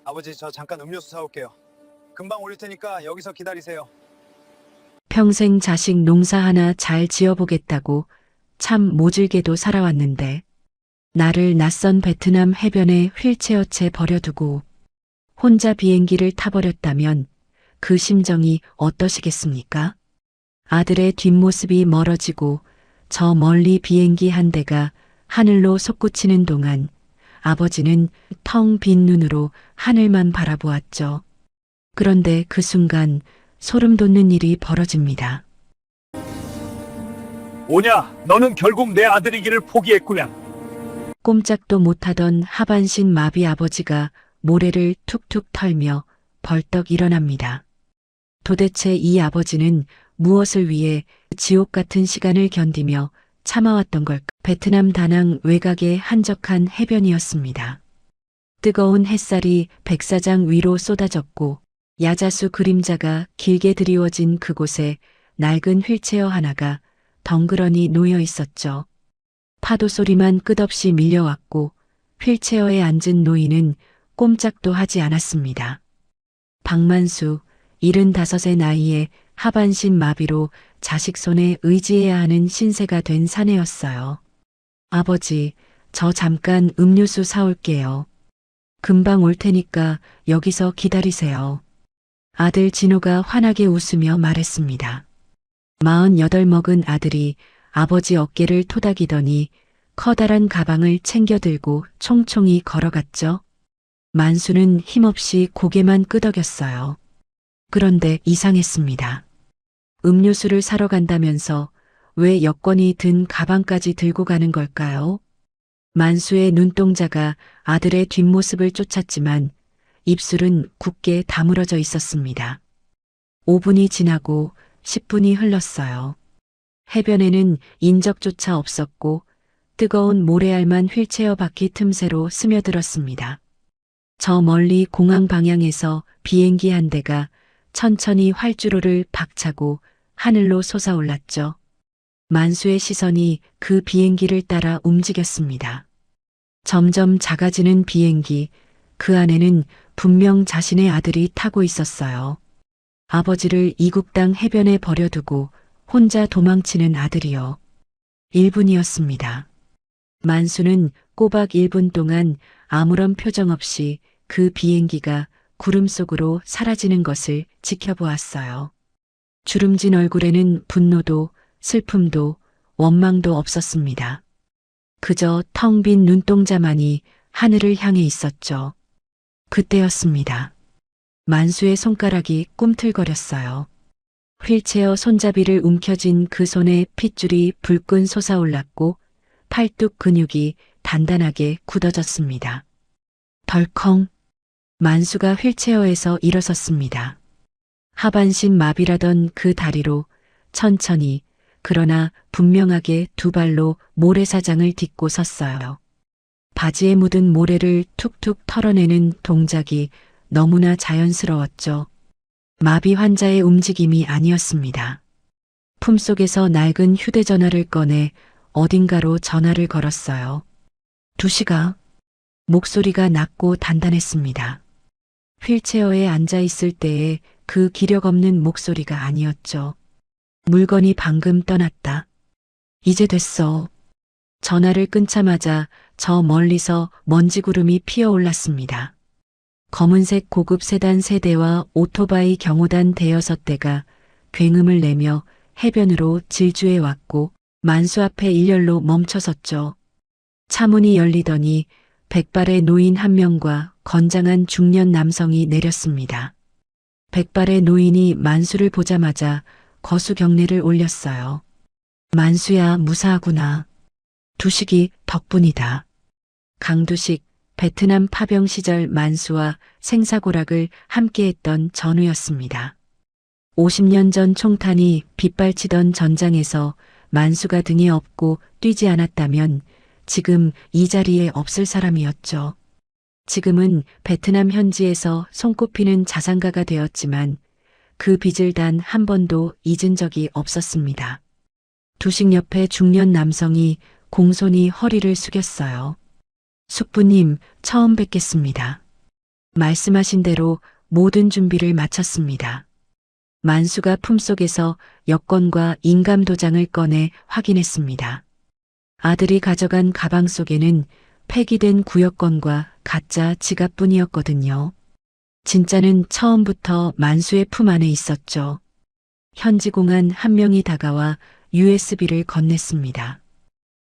아버지, 저 잠깐 음료수 사올게요. 금방 올릴 테니까 여기서 기다리세요. 평생 자식 농사 하나 잘 지어보겠다고 참 모질게도 살아왔는데 나를 낯선 베트남 해변에 휠체어채 버려두고 혼자 비행기를 타버렸다면 그 심정이 어떠시겠습니까? 아들의 뒷모습이 멀어지고 저 멀리 비행기 한 대가 하늘로 솟구치는 동안 아버지는 텅 빈 눈으로 하늘만 바라보았죠. 그런데 그 순간 소름 돋는 일이 벌어집니다. 오냐, 너는 결국 내 아들이기를 포기했구나. 꼼짝도 못하던 하반신 마비 아버지가 모래를 툭툭 털며 벌떡 일어납니다. 도대체 이 아버지는 무엇을 위해 지옥 같은 시간을 견디며 참아왔던 걸까? 베트남 다낭 외곽의 한적한 해변이었습니다. 뜨거운 햇살이 백사장 위로 쏟아졌고 야자수 그림자가 길게 드리워진 그곳에 낡은 휠체어 하나가 덩그러니 놓여 있었죠. 파도 소리만 끝없이 밀려왔고 휠체어에 앉은 노인은 꼼짝도 하지 않았습니다. 박만수, 75의 나이에 하반신 마비로 자식 손에 의지해야 하는 신세가 된 사내였어요. 아버지, 저 잠깐 음료수 사올게요. 금방 올 테니까 여기서 기다리세요. 아들 진호가 환하게 웃으며 말했습니다. 48 먹은 아들이 아버지 어깨를 토닥이더니 커다란 가방을 챙겨 들고 총총히 걸어갔죠. 만수는 힘없이 고개만 끄덕였어요. 그런데 이상했습니다. 음료수를 사러 간다면서 왜 여권이 든 가방까지 들고 가는 걸까요? 만수의 눈동자가 아들의 뒷모습을 쫓았지만 입술은 굳게 다물어져 있었습니다. 5분이 지나고 10분이 흘렀어요. 해변에는 인적조차 없었고 뜨거운 모래알만 휠체어 바퀴 틈새로 스며들었습니다. 저 멀리 공항 방향에서 비행기 한 대가 천천히 활주로를 박차고 하늘로 솟아올랐죠. 만수의 시선이 그 비행기를 따라 움직였습니다. 점점 작아지는 비행기, 그 안에는 분명 자신의 아들이 타고 있었어요. 아버지를 이국당 해변에 버려두고 혼자 도망치는 아들이요. 1분이었습니다. 만수는 꼬박 1분 동안 아무런 표정 없이 그 비행기가 구름 속으로 사라지는 것을 지켜보았어요. 주름진 얼굴에는 분노도 슬픔도 원망도 없었습니다. 그저 텅 빈 눈동자만이 하늘을 향해 있었죠. 그때였습니다. 만수의 손가락이 꿈틀거렸어요. 휠체어 손잡이를 움켜쥔 그 손에 핏줄이 불끈 솟아올랐고 팔뚝 근육이 단단하게 굳어졌습니다. 덜컹. 만수가 휠체어에서 일어섰습니다. 하반신 마비라던 그 다리로 천천히 그러나 분명하게 두 발로 모래사장을 딛고 섰어요. 바지에 묻은 모래를 툭툭 털어내는 동작이 너무나 자연스러웠죠. 마비 환자의 움직임이 아니었습니다. 품속에서 낡은 휴대전화를 꺼내 어딘가로 전화를 걸었어요. 2시가 목소리가 낮고 단단했습니다. 휠체어에 앉아 있을 때의 그 기력 없는 목소리가 아니었죠. 물건이 방금 떠났다. 이제 됐어. 전화를 끊자마자 저 멀리서 먼지 구름이 피어올랐습니다. 검은색 고급 세단 3대와 오토바이 경호단 대여섯 대가 굉음을 내며 해변으로 질주해 왔고 만수 앞에 일렬로 멈춰섰죠. 차문이 열리더니 백발의 노인 한 명과 건장한 중년 남성이 내렸습니다. 백발의 노인이 만수를 보자마자 거수 경례를 올렸어요. 만수야, 무사하구나. 두식이 덕분이다. 강두식, 베트남 파병 시절 만수와 생사고락을 함께했던 전우였습니다. 50년 전 총탄이 빗발치던 전장에서 만수가 등에 업고 뛰지 않았다면 지금 이 자리에 없을 사람이었죠. 지금은 베트남 현지에서 손꼽히는 자산가가 되었지만 그 빚을 단 한 번도 잊은 적이 없었습니다. 두식 옆에 중년 남성이 공손히 허리를 숙였어요. 숙부님, 처음 뵙겠습니다. 말씀하신 대로 모든 준비를 마쳤습니다. 만수가 품속에서 여권과 인감도장을 꺼내 확인했습니다. 아들이 가져간 가방 속에는 폐기된 구여권과 가짜 지갑뿐이었거든요. 진짜는 처음부터 만수의 품 안에 있었죠. 현지 공안 한 명이 다가와 USB를 건넸습니다.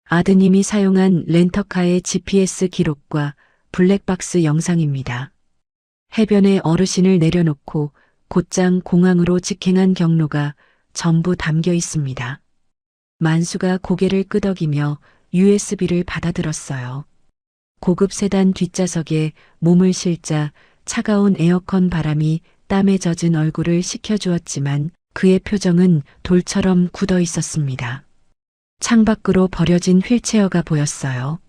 아드님이 사용한 렌터카의 GPS 기록과 블랙박스 영상입니다. 해변에 어르신을 내려놓고 곧장 공항으로 직행한 경로가 전부 담겨 있습니다. 만수가 고개를 끄덕이며 USB를 받아들었어요. 고급 세단 뒷좌석에 몸을 실자 차가운 에어컨 바람이 땀에 젖은 얼굴을 식혀주었지만 그의 표정은 돌처럼 굳어 있었습니다. 창밖으로 버려진 휠체어가 보였어요.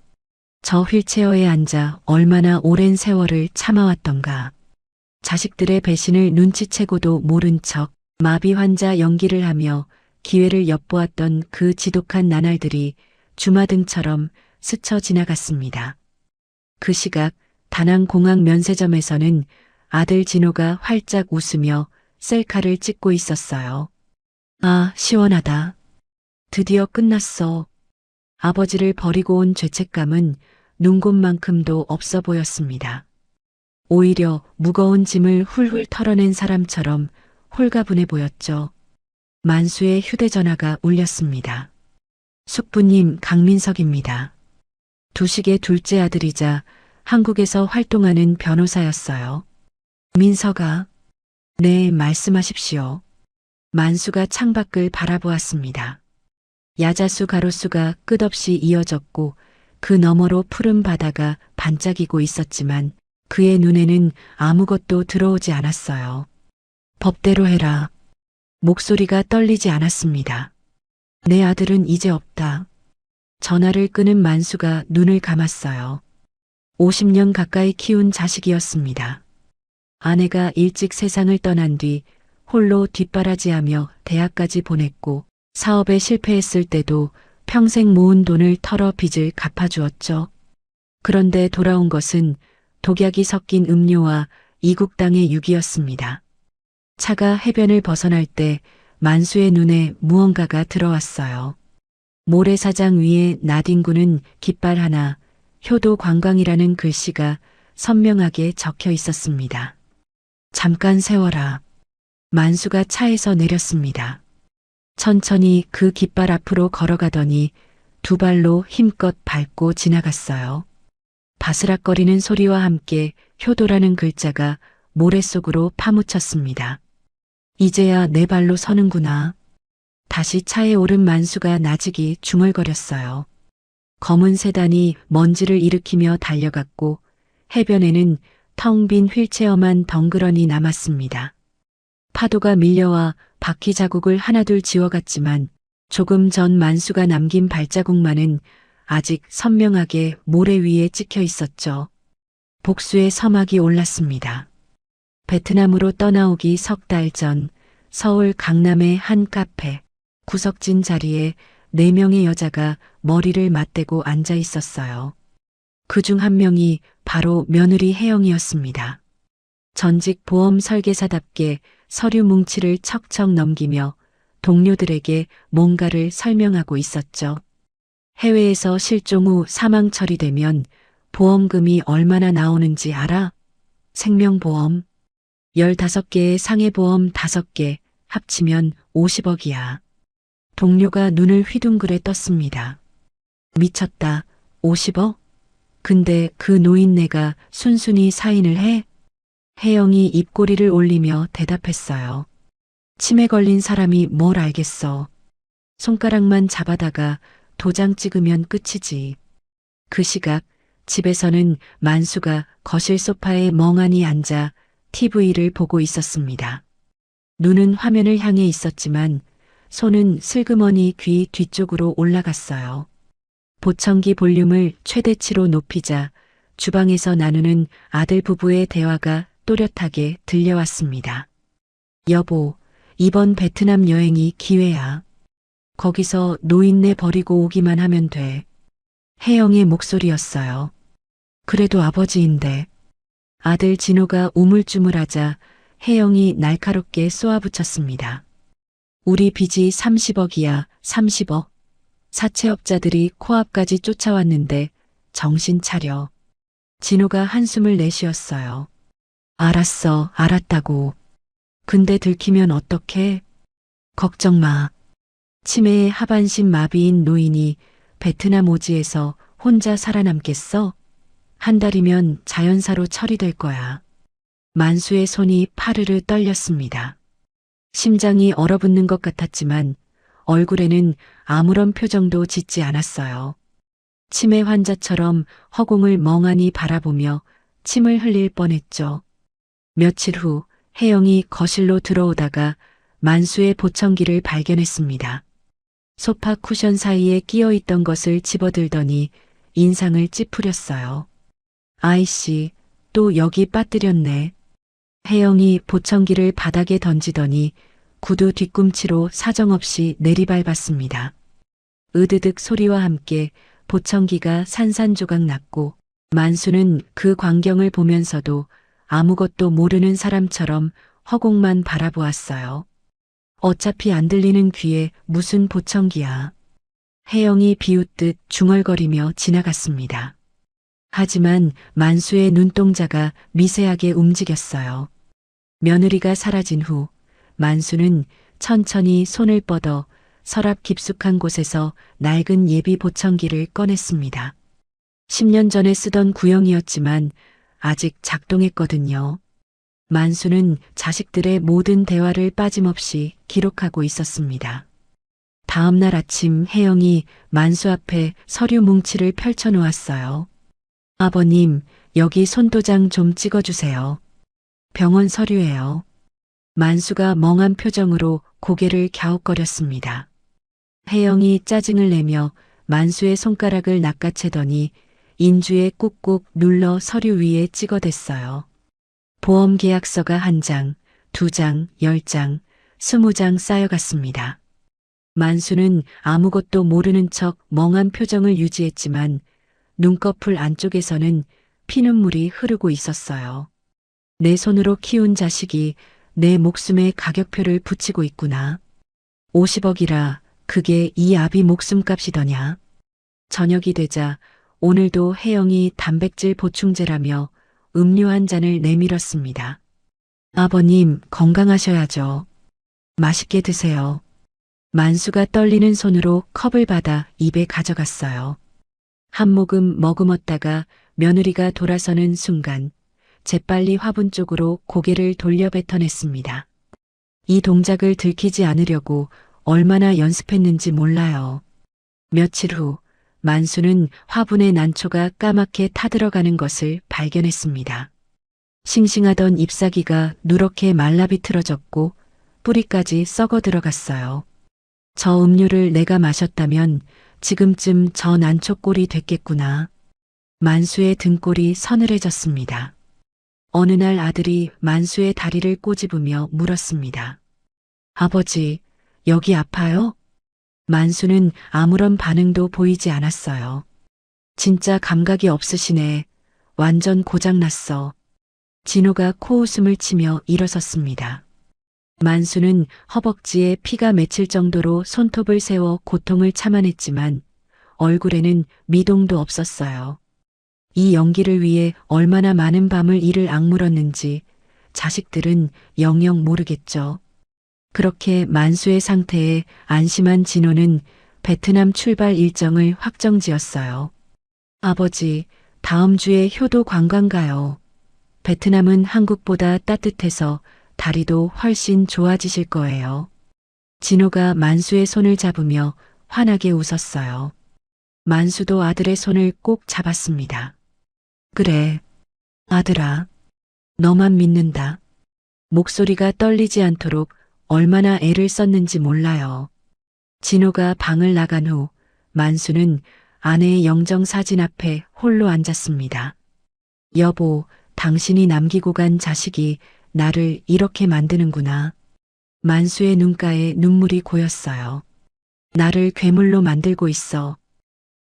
저 휠체어에 앉아 얼마나 오랜 세월을 참아왔던가. 자식들의 배신을 눈치채고도 모른 척 마비 환자 연기를 하며 기회를 엿보았던 그 지독한 나날들이 주마등처럼 스쳐 지나갔습니다. 그 시각 다낭공항 면세점에서는 아들 진호가 활짝 웃으며 셀카를 찍고 있었어요. 아, 시원하다. 드디어 끝났어. 아버지를 버리고 온 죄책감은 눈곱만큼도 없어 보였습니다. 오히려 무거운 짐을 훌훌 털어낸 사람처럼 홀가분해 보였죠. 만수의 휴대전화가 울렸습니다. 숙부님 강민석입니다. 두식의 둘째 아들이자 한국에서 활동하는 변호사였어요. 민석아. 네, 말씀하십시오. 만수가 창밖을 바라보았습니다. 야자수 가로수가 끝없이 이어졌고 그 너머로 푸른 바다가 반짝이고 있었지만 그의 눈에는 아무것도 들어오지 않았어요. 법대로 해라. 목소리가 떨리지 않았습니다. 내 아들은 이제 없다. 전화를 끄는 만수가 눈을 감았어요. 50년 가까이 키운 자식이었습니다. 아내가 일찍 세상을 떠난 뒤 홀로 뒷바라지하며 대학까지 보냈고 사업에 실패했을 때도 평생 모은 돈을 털어 빚을 갚아주었죠. 그런데 돌아온 것은 독약이 섞인 음료와 이국당의 육이었습니다. 차가 해변을 벗어날 때 만수의 눈에 무언가가 들어왔어요. 모래사장 위에 나뒹구는 깃발 하나, 효도 관광이라는 글씨가 선명하게 적혀 있었습니다. 잠깐 세워라. 만수가 차에서 내렸습니다. 천천히 그 깃발 앞으로 걸어가더니 두 발로 힘껏 밟고 지나갔어요. 바스락거리는 소리와 함께 효도라는 글자가 모래 속으로 파묻혔습니다. 이제야 내 발로 서는구나. 다시 차에 오른 만수가 나직이 중얼거렸어요. 검은 세단이 먼지를 일으키며 달려갔고 해변에는 텅 빈 휠체어만 덩그러니 남았습니다. 파도가 밀려와 바퀴 자국을 하나둘 지워갔지만 조금 전 만수가 남긴 발자국만은 아직 선명하게 모래 위에 찍혀 있었죠. 복수의 서막이 올랐습니다. 베트남으로 떠나오기 석 달 전 서울 강남의 한 카페 구석진 자리에 4명의 여자가 머리를 맞대고 앉아 있었어요. 그중 한 명이 바로 며느리 혜영이었습니다. 전직 보험 설계사답게 서류 뭉치를 척척 넘기며 동료들에게 뭔가를 설명하고 있었죠. 해외에서 실종 후 사망 처리되면 보험금이 얼마나 나오는지 알아? 생명보험 15개의 상해보험 5개 합치면 50억이야. 동료가 눈을 휘둥그레 떴습니다. 미쳤다. 50억? 근데 그 노인네가 순순히 사인을 해? 혜영이 입꼬리를 올리며 대답했어요. 치매 걸린 사람이 뭘 알겠어. 손가락만 잡아다가 도장 찍으면 끝이지. 그 시각 집에서는 만수가 거실 소파에 멍하니 앉아 TV를 보고 있었습니다. 눈은 화면을 향해 있었지만 손은 슬그머니 귀 뒤쪽으로 올라갔어요. 보청기 볼륨을 최대치로 높이자 주방에서 나누는 아들 부부의 대화가 또렷하게 들려왔습니다. 여보, 이번 베트남 여행이 기회야. 거기서 노인네 버리고 오기만 하면 돼. 혜영의 목소리였어요. 그래도 아버지인데. 아들 진호가 우물쭈물하자 혜영이 날카롭게 쏘아붙였습니다. 우리 빚이 30억이야, 30억. 사채업자들이 코앞까지 쫓아왔는데 정신 차려. 진호가 한숨을 내쉬었어요. 알았어, 알았다고. 근데 들키면 어떡해? 걱정 마. 치매에 하반신 마비인 노인이 베트남 오지에서 혼자 살아남겠어? 한 달이면 자연사로 처리될 거야. 만수의 손이 파르르 떨렸습니다. 심장이 얼어붙는 것 같았지만 얼굴에는 아무런 표정도 짓지 않았어요. 치매 환자처럼 허공을 멍하니 바라보며 침을 흘릴 뻔했죠. 며칠 후 혜영이 거실로 들어오다가 만수의 보청기를 발견했습니다. 소파 쿠션 사이에 끼어 있던 것을 집어들더니 인상을 찌푸렸어요. 아이씨, 또 여기 빠뜨렸네. 혜영이 보청기를 바닥에 던지더니 구두 뒤꿈치로 사정없이 내리밟았습니다. 으드득 소리와 함께 보청기가 산산조각 났고 만수는 그 광경을 보면서도 아무것도 모르는 사람처럼 허공만 바라보았어요. 어차피 안 들리는 귀에 무슨 보청기야. 혜영이 비웃듯 중얼거리며 지나갔습니다. 하지만 만수의 눈동자가 미세하게 움직였어요. 며느리가 사라진 후 만수는 천천히 손을 뻗어 서랍 깊숙한 곳에서 낡은 예비 보청기를 꺼냈습니다. 10년 전에 쓰던 구형이었지만 아직 작동했거든요. 만수는 자식들의 모든 대화를 빠짐없이 기록하고 있었습니다. 다음 날 아침 혜영이 만수 앞에 서류 뭉치를 펼쳐놓았어요. 아버님, 여기 손도장 좀 찍어주세요. 병원 서류예요. 만수가 멍한 표정으로 고개를 갸웃거렸습니다. 혜영이 짜증을 내며 만수의 손가락을 낚아채더니 인주에 꾹꾹 눌러 서류 위에 찍어댔어요. 보험 계약서가 1장, 2장, 10장, 20장 쌓여갔습니다. 만수는 아무것도 모르는 척 멍한 표정을 유지했지만 눈꺼풀 안쪽에서는 피눈물이 흐르고 있었어요. 내 손으로 키운 자식이 내 목숨에 가격표를 붙이고 있구나. 50억이라 그게 이 아비 목숨값이더냐. 저녁이 되자 오늘도 혜영이 단백질 보충제라며 음료 한 잔을 내밀었습니다. 아버님, 건강하셔야죠. 맛있게 드세요. 만수가 떨리는 손으로 컵을 받아 입에 가져갔어요. 한 모금 머금었다가 며느리가 돌아서는 순간 재빨리 화분 쪽으로 고개를 돌려 뱉어냈습니다. 이 동작을 들키지 않으려고 얼마나 연습했는지 몰라요. 며칠 후 만수는 화분의 난초가 까맣게 타들어가는 것을 발견했습니다. 싱싱하던 잎사귀가 누렇게 말라비틀어졌고 뿌리까지 썩어 들어갔어요. 저 음료를 내가 마셨다면 지금쯤 저 난초꼴이 됐겠구나. 만수의 등골이 서늘해졌습니다. 어느 날 아들이 만수의 다리를 꼬집으며 물었습니다. 아버지, 여기 아파요? 만수는 아무런 반응도 보이지 않았어요. 진짜 감각이 없으시네. 완전 고장났어. 진호가 코웃음을 치며 일어섰습니다. 만수는 허벅지에 피가 맺힐 정도로 손톱을 세워 고통을 참아냈지만 얼굴에는 미동도 없었어요. 이 연기를 위해 얼마나 많은 밤을 이를 악물었는지 자식들은 영영 모르겠죠. 그렇게 만수의 상태에 안심한 진호는 베트남 출발 일정을 확정지었어요. 아버지, 다음 주에 효도 관광 가요. 베트남은 한국보다 따뜻해서 다리도 훨씬 좋아지실 거예요. 진호가 만수의 손을 잡으며 환하게 웃었어요. 만수도 아들의 손을 꼭 잡았습니다. 그래, 아들아, 너만 믿는다. 목소리가 떨리지 않도록 얼마나 애를 썼는지 몰라요. 진호가 방을 나간 후 만수는 아내의 영정 사진 앞에 홀로 앉았습니다. 여보, 당신이 남기고 간 자식이 나를 이렇게 만드는구나. 만수의 눈가에 눈물이 고였어요. 나를 괴물로 만들고 있어.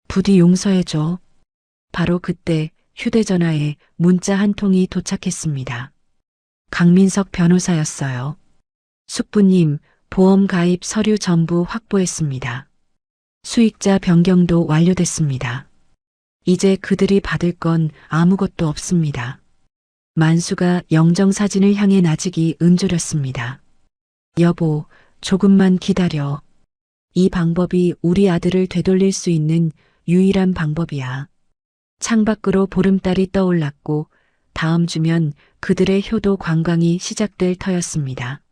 부디 용서해줘. 바로 그때 휴대전화에 문자 한 통이 도착했습니다. 강민석 변호사였어요. 숙부님, 보험 가입 서류 전부 확보했습니다. 수익자 변경도 완료됐습니다. 이제 그들이 받을 건 아무것도 없습니다. 만수가 영정사진을 향해 나직이 은조렸습니다. 여보, 조금만 기다려. 이 방법이 우리 아들을 되돌릴 수 있는 유일한 방법이야. 창밖으로 보름달이 떠올랐고 다음 주면 그들의 효도 관광이 시작될 터였습니다.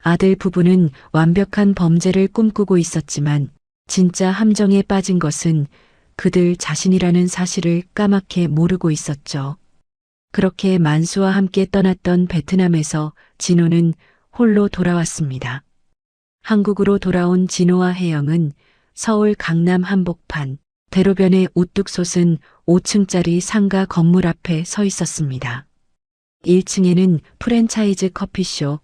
아들 부부는 완벽한 범죄를 꿈꾸고 있었지만 진짜 함정에 빠진 것은 그들 자신이라는 사실을 까맣게 모르고 있었죠. 그렇게 만수와 함께 떠났던 베트남에서 진호는 홀로 돌아왔습니다. 한국으로 돌아온 진호와 혜영은 서울 강남 한복판 대로변에 우뚝 솟은 5층짜리 상가 건물 앞에 서 있었습니다. 1층에는 프랜차이즈 커피숍,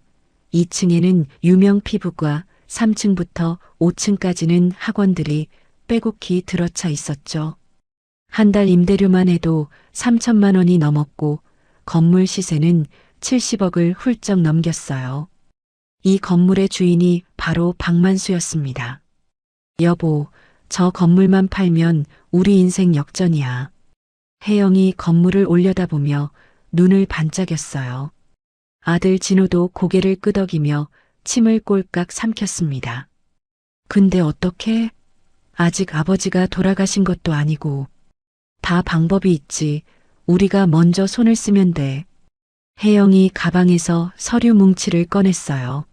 2층에는 유명 피부과, 3층부터 5층까지는 학원들이 빼곡히 들어차 있었죠. 한 달 임대료만 해도 3천만 원이 넘었고 건물 시세는 70억을 훌쩍 넘겼어요. 이 건물의 주인이 바로 박만수였습니다. 여보, 저 건물만 팔면 우리 인생 역전이야. 혜영이 건물을 올려다보며 눈을 반짝였어요. 아들 진호도 고개를 끄덕이며 침을 꼴깍 삼켰습니다. 근데 어떻게? 아직 아버지가 돌아가신 것도 아니고. 다 방법이 있지. 우리가 먼저 손을 쓰면 돼. 혜영이 가방에서 서류 뭉치를 꺼냈어요.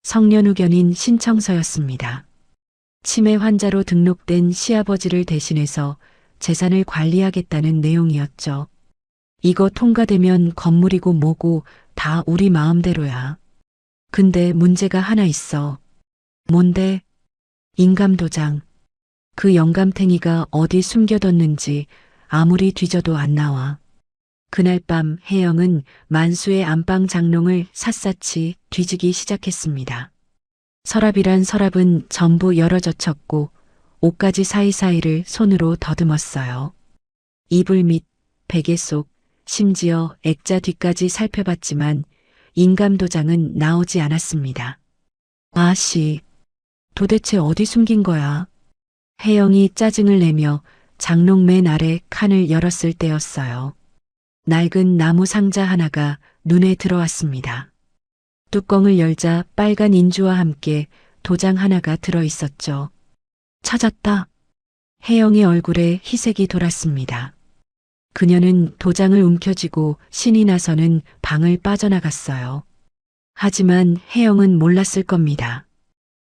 성년후견인 신청서였습니다. 치매 환자로 등록된 시아버지를 대신해서 재산을 관리하겠다는 내용이었죠. 이거 통과되면 건물이고 뭐고 다 우리 마음대로야. 근데 문제가 하나 있어. 뭔데? 인감도장. 그 영감탱이가 어디 숨겨뒀는지 아무리 뒤져도 안 나와. 그날 밤 혜영은 만수의 안방 장롱을 샅샅이 뒤지기 시작했습니다. 서랍이란 서랍은 전부 열어젖혔고 옷가지 사이사이를 손으로 더듬었어요. 이불 밑, 베개 속, 심지어 액자 뒤까지 살펴봤지만 인감도장은 나오지 않았습니다. 아씨, 도대체 어디 숨긴 거야? 혜영이 짜증을 내며 장롱 맨 아래 칸을 열었을 때였어요. 낡은 나무 상자 하나가 눈에 들어왔습니다. 뚜껑을 열자 빨간 인주와 함께 도장 하나가 들어있었죠. 찾았다. 혜영의 얼굴에 희색이 돌았습니다. 그녀는 도장을 움켜쥐고 신이 나서는 방을 빠져나갔어요. 하지만 혜영은 몰랐을 겁니다.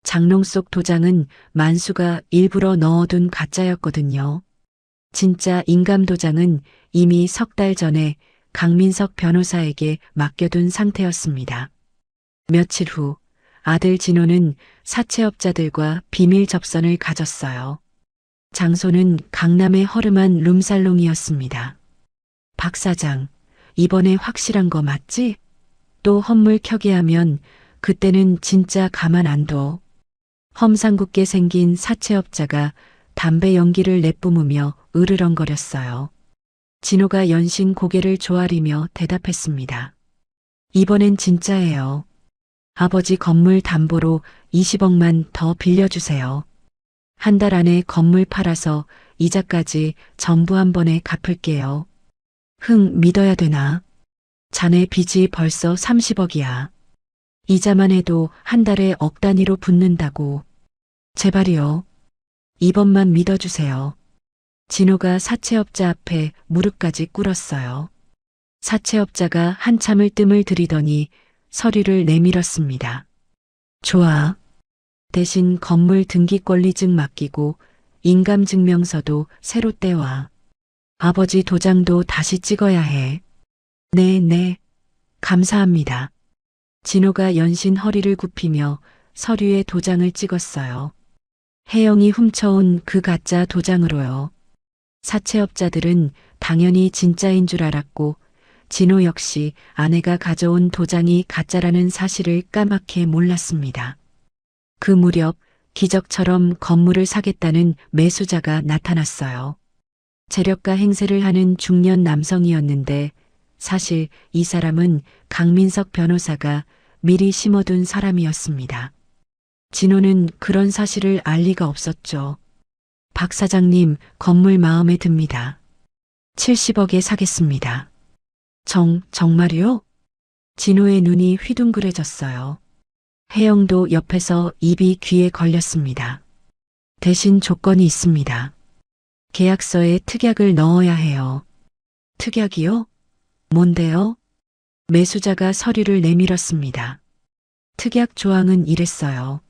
장롱 속 도장은 만수가 일부러 넣어둔 가짜였거든요. 진짜 인감도장은 이미 석 달 전에 강민석 변호사에게 맡겨둔 상태였습니다. 며칠 후 아들 진호는 사채업자들과 비밀 접선을 가졌어요. 장소는 강남의 허름한 룸살롱이었습니다. 박 사장, 이번에 확실한 거 맞지? 또 헛물 켜게 하면 그때는 진짜 가만 안 둬. 험상궂게 생긴 사채업자가 담배 연기를 내뿜으며 으르렁거렸어요. 진호가 연신 고개를 조아리며 대답했습니다. 이번엔 진짜예요. 아버지 건물 담보로 20억만 더 빌려주세요. 한 달 안에 건물 팔아서 이자까지 전부 한 번에 갚을게요. 흥, 믿어야 되나? 자네 빚이 벌써 30억이야. 이자만 해도 한 달에 억 단위로 붙는다고. 제발이요. 이번만 믿어주세요. 진호가 사채업자 앞에 무릎까지 꿇었어요. 사채업자가 한참을 뜸을 들이더니 서류를 내밀었습니다. 좋아. 대신 건물 등기권리증 맡기고 인감증명서도 새로 떼와. 아버지 도장도 다시 찍어야 해. 네. 감사합니다. 진호가 연신 허리를 굽히며 서류에 도장을 찍었어요. 혜영이 훔쳐온 그 가짜 도장으로요. 사채업자들은 당연히 진짜인 줄 알았고 진호 역시 아내가 가져온 도장이 가짜라는 사실을 까맣게 몰랐습니다. 그 무렵 기적처럼 건물을 사겠다는 매수자가 나타났어요. 재력가 행세를 하는 중년 남성이었는데 사실 이 사람은 강민석 변호사가 미리 심어둔 사람이었습니다. 진호는 그런 사실을 알 리가 없었죠. 박 사장님, 건물 마음에 듭니다. 70억에 사겠습니다. 정말이요? 진호의 눈이 휘둥그레졌어요. 혜영도 옆에서 입이 귀에 걸렸습니다. 대신 조건이 있습니다. 계약서에 특약을 넣어야 해요. 특약이요? 뭔데요? 매수자가 서류를 내밀었습니다. 특약 조항은 이랬어요.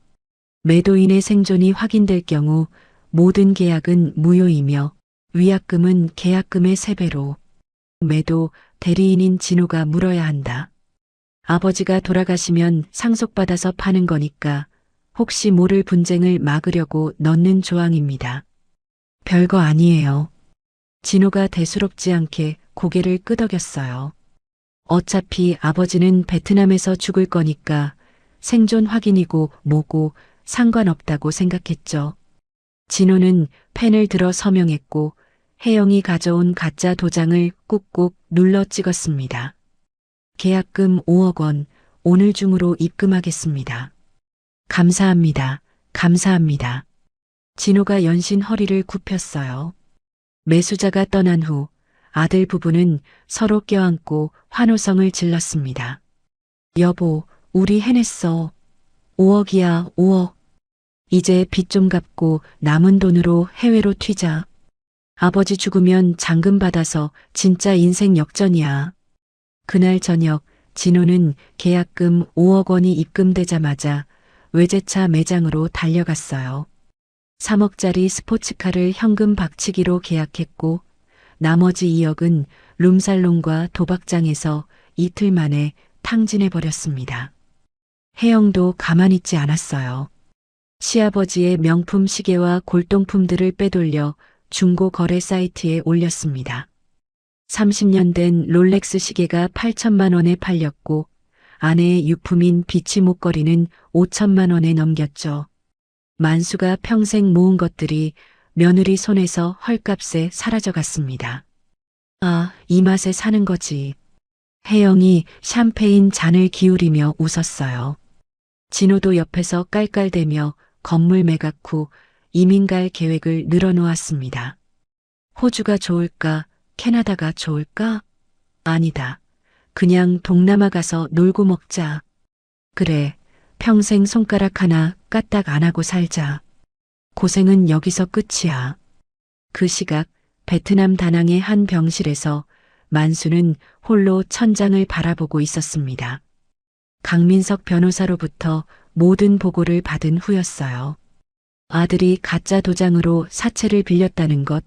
매도인의 생존이 확인될 경우 모든 계약은 무효이며 위약금은 계약금의 3배로 매도 대리인인 진호가 물어야 한다. 아버지가 돌아가시면 상속받아서 파는 거니까 혹시 모를 분쟁을 막으려고 넣는 조항입니다. 별거 아니에요. 진호가 대수롭지 않게 고개를 끄덕였어요. 어차피 아버지는 베트남에서 죽을 거니까 생존 확인이고 뭐고 상관없다고 생각했죠. 진호는 펜을 들어 서명했고 혜영이 가져온 가짜 도장을 꾹꾹 눌러 찍었습니다. 계약금 5억 원 오늘 중으로 입금하겠습니다. 감사합니다. 감사합니다. 진호가 연신 허리를 굽혔어요. 매수자가 떠난 후 아들 부부는 서로 껴안고 환호성을 질렀습니다. 여보, 우리 해냈어. 5억이야, 5억. 이제 빚 좀 갚고 남은 돈으로 해외로 튀자. 아버지 죽으면 잔금 받아서 진짜 인생 역전이야. 그날 저녁 진호는 계약금 5억 원이 입금되자마자 외제차 매장으로 달려갔어요. 3억짜리 스포츠카를 현금 박치기로 계약했고 나머지 2억은 룸살롱과 도박장에서 이틀 만에 탕진해버렸습니다. 혜영도 가만히 있지 않았어요. 시아버지의 명품 시계와 골동품들을 빼돌려 중고 거래 사이트에 올렸습니다. 30년 된 롤렉스 시계가 8천만 원에 팔렸고 아내의 유품인 비치 목걸이는 5천만 원에 넘겼죠. 만수가 평생 모은 것들이 며느리 손에서 헐값에 사라져갔습니다. 아, 이 맛에 사는 거지. 혜영이 샴페인 잔을 기울이며 웃었어요. 진호도 옆에서 깔깔대며 건물 매각 후 이민 갈 계획을 늘어놓았습니다. 호주가 좋을까? 캐나다가 좋을까? 아니다. 그냥 동남아 가서 놀고 먹자. 그래, 평생 손가락 하나 까딱 안 하고 살자. 고생은 여기서 끝이야. 그 시각 베트남 다낭의 한 병실에서 만수는 홀로 천장을 바라보고 있었습니다. 강민석 변호사로부터 모든 보고를 받은 후였어요. 아들이 가짜 도장으로 사채를 빌렸다는 것,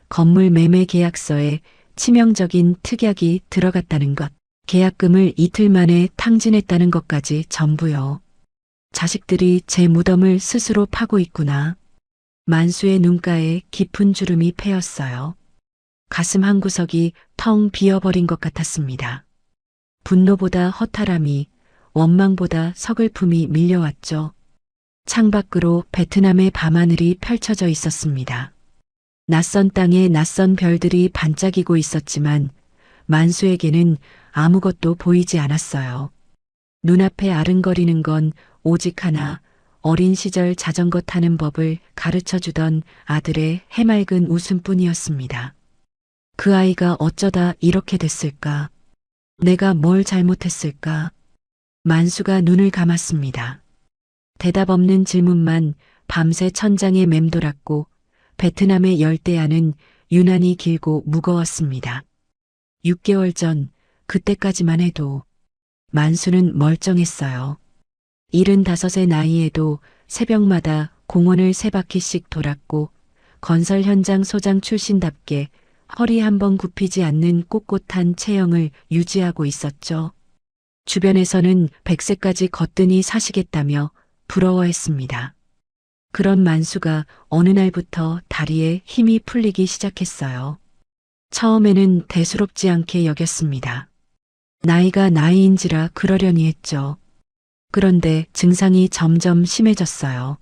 건물 매매 계약서에 치명적인 특약이 들어갔다는 것, 계약금을 이틀 만에 탕진했다는 것까지 전부요. 자식들이 제 무덤을 스스로 파고 있구나. 만수의 눈가에 깊은 주름이 패였어요. 가슴 한구석이 텅 비어버린 것 같았습니다. 분노보다 허탈함이, 원망보다 서글픔이 밀려왔죠. 창밖으로 베트남의 밤하늘이 펼쳐져 있었습니다. 낯선 땅에 낯선 별들이 반짝이고 있었지만 만수에게는 아무것도 보이지 않았어요. 눈앞에 아른거리는 건 오직 하나, 어린 시절 자전거 타는 법을 가르쳐주던 아들의 해맑은 웃음뿐이었습니다. 그 아이가 어쩌다 이렇게 됐을까? 내가 뭘 잘못했을까? 만수가 눈을 감았습니다. 대답 없는 질문만 밤새 천장에 맴돌았고 베트남의 열대야는 유난히 길고 무거웠습니다. 6개월 전 그때까지만 해도 만수는 멀쩡했어요. 75의 나이에도 새벽마다 공원을 3바퀴씩 돌았고 건설 현장 소장 출신답게 허리 한번 굽히지 않는 꼿꼿한 체형을 유지하고 있었죠. 주변에서는 100세까지 거뜬히 사시겠다며 부러워했습니다. 그런 만수가 어느 날부터 다리에 힘이 풀리기 시작했어요. 처음에는 대수롭지 않게 여겼습니다. 나이가 나이인지라 그러려니 했죠. 그런데 증상이 점점 심해졌어요.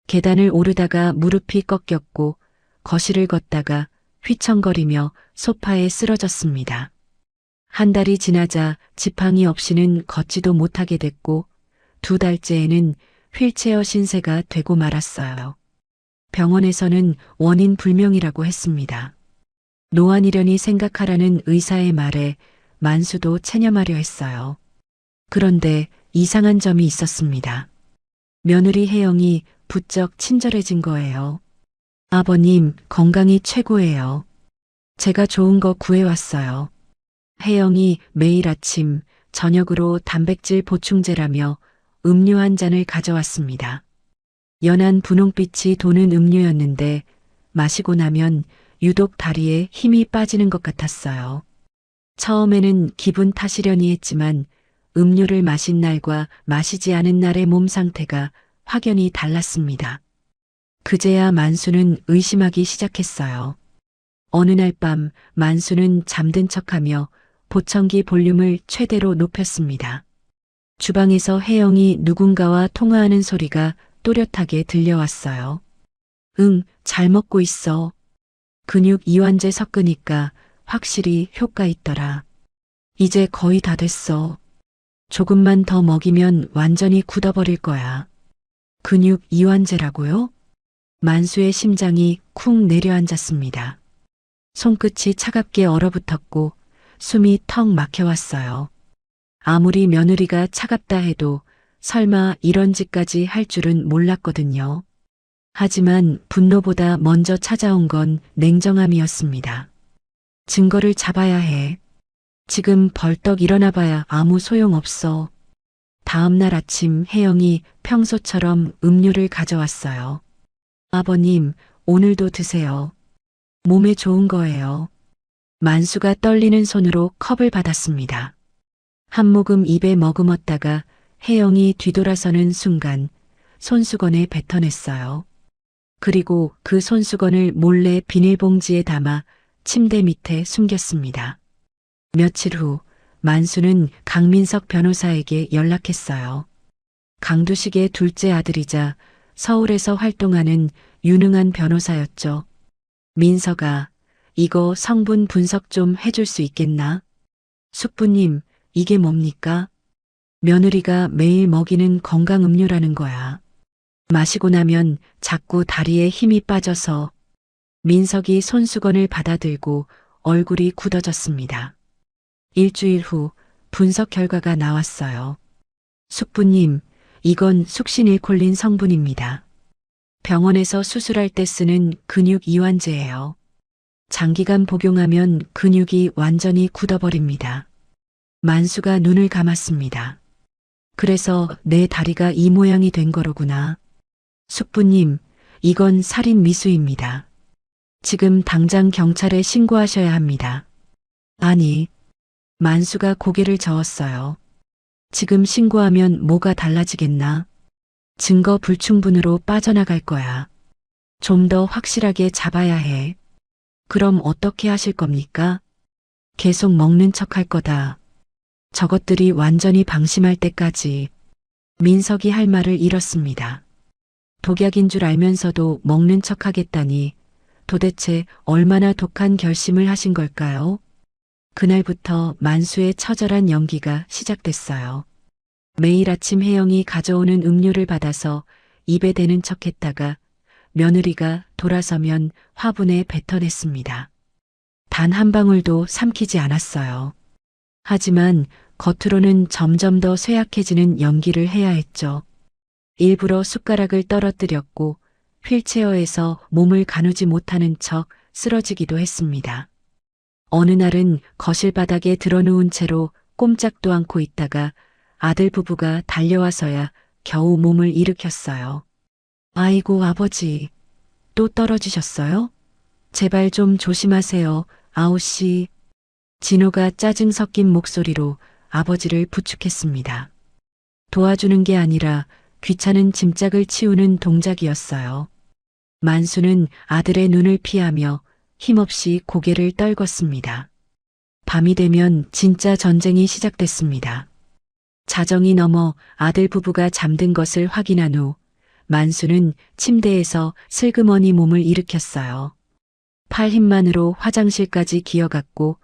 계단을 오르다가 무릎이 꺾였고 거실을 걷다가 휘청거리며 소파에 쓰러졌습니다. 한 달이 지나자 지팡이 없이는 걷지도 못하게 됐고 2달째에는 휠체어 신세가 되고 말았어요. 병원에서는 원인 불명이라고 했습니다. 노안이려니 생각하라는 의사의 말에 만수도 체념하려 했어요. 그런데 이상한 점이 있었습니다. 며느리 혜영이 부쩍 친절해진 거예요. 아버님, 건강이 최고예요. 제가 좋은 거 구해왔어요. 혜영이 매일 아침, 저녁으로 단백질 보충제라며 음료 한 잔을 가져왔습니다. 연한 분홍빛이 도는 음료였는데 마시고 나면 유독 다리에 힘이 빠지는 것 같았어요. 처음에는 기분 탓이려니 했지만 음료를 마신 날과 마시지 않은 날의 몸 상태가 확연히 달랐습니다. 그제야 만수는 의심하기 시작했어요. 어느 날 밤 만수는 잠든 척하며 보청기 볼륨을 최대로 높였습니다. 주방에서 혜영이 누군가와 통화하는 소리가 또렷하게 들려왔어요. 응, 잘 먹고 있어. 근육 이완제 섞으니까 확실히 효과 있더라. 이제 거의 다 됐어. 조금만 더 먹이면 완전히 굳어버릴 거야. 근육 이완제라고요? 만수의 심장이 쿵 내려앉았습니다. 손끝이 차갑게 얼어붙었고 숨이 턱 막혀왔어요. 아무리 며느리가 차갑다 해도 설마 이런 짓까지 할 줄은 몰랐거든요. 하지만 분노보다 먼저 찾아온 건 냉정함이었습니다. 증거를 잡아야 해. 지금 벌떡 일어나봐야 아무 소용없어. 다음 날 아침 혜영이 평소처럼 음료를 가져왔어요. 아버님, 오늘도 드세요. 몸에 좋은 거예요. 만수가 떨리는 손으로 컵을 받았습니다. 한 모금 입에 머금었다가 혜영이 뒤돌아서는 순간 손수건에 뱉어냈어요. 그리고 그 손수건을 몰래 비닐봉지에 담아 침대 밑에 숨겼습니다. 며칠 후 만수는 강민석 변호사에게 연락했어요. 강두식의 둘째 아들이자 서울에서 활동하는 유능한 변호사였죠. 민석아, 이거 성분 분석 좀 해줄 수 있겠나? 숙부님, 이게 뭡니까? 며느리가 매일 먹이는 건강음료라는 거야. 마시고 나면 자꾸 다리에 힘이 빠져서. 민석이 손수건을 받아들고 얼굴이 굳어졌습니다. 일주일 후 분석 결과가 나왔어요. 숙부님, 이건 숙신일콜린 성분입니다. 병원에서 수술할 때 쓰는 근육 이완제예요. 장기간 복용하면 근육이 완전히 굳어버립니다. 만수가 눈을 감았습니다. 그래서 내 다리가 이 모양이 된 거로구나. 숙부님, 이건 살인 미수입니다. 지금 당장 경찰에 신고하셔야 합니다. 아니, 만수가 고개를 저었어요. 지금 신고하면 뭐가 달라지겠나? 증거 불충분으로 빠져나갈 거야. 좀 더 확실하게 잡아야 해. 그럼 어떻게 하실 겁니까? 계속 먹는 척 할 거다. 저것들이 완전히 방심할 때까지. 민석이 할 말을 잃었습니다. 독약인 줄 알면서도 먹는 척 하겠다니 도대체 얼마나 독한 결심을 하신 걸까요? 그날부터 만수의 처절한 연기가 시작됐어요. 매일 아침 혜영이 가져오는 음료를 받아서 입에 대는 척했다가 며느리가 돌아서면 화분에 뱉어냈습니다. 단 한 방울도 삼키지 않았어요. 하지만 겉으로는 점점 더 쇠약해지는 연기를 해야 했죠. 일부러 숟가락을 떨어뜨렸고 휠체어에서 몸을 가누지 못하는 척 쓰러지기도 했습니다. 어느 날은 거실 바닥에 드러누운 채로 꼼짝도 않고 있다가 아들 부부가 달려와서야 겨우 몸을 일으켰어요. 아이고 아버지, 또 떨어지셨어요? 제발 좀 조심하세요, 아오씨. 진호가 짜증 섞인 목소리로 아버지를 부축했습니다. 도와주는 게 아니라 귀찮은 짐짝을 치우는 동작이었어요. 만수는 아들의 눈을 피하며 힘없이 고개를 떨궜습니다. 밤이 되면 진짜 전쟁이 시작됐습니다. 자정이 넘어 아들 부부가 잠든 것을 확인한 후 만수는 침대에서 슬그머니 몸을 일으켰어요. 팔 힘만으로 화장실까지 기어갔고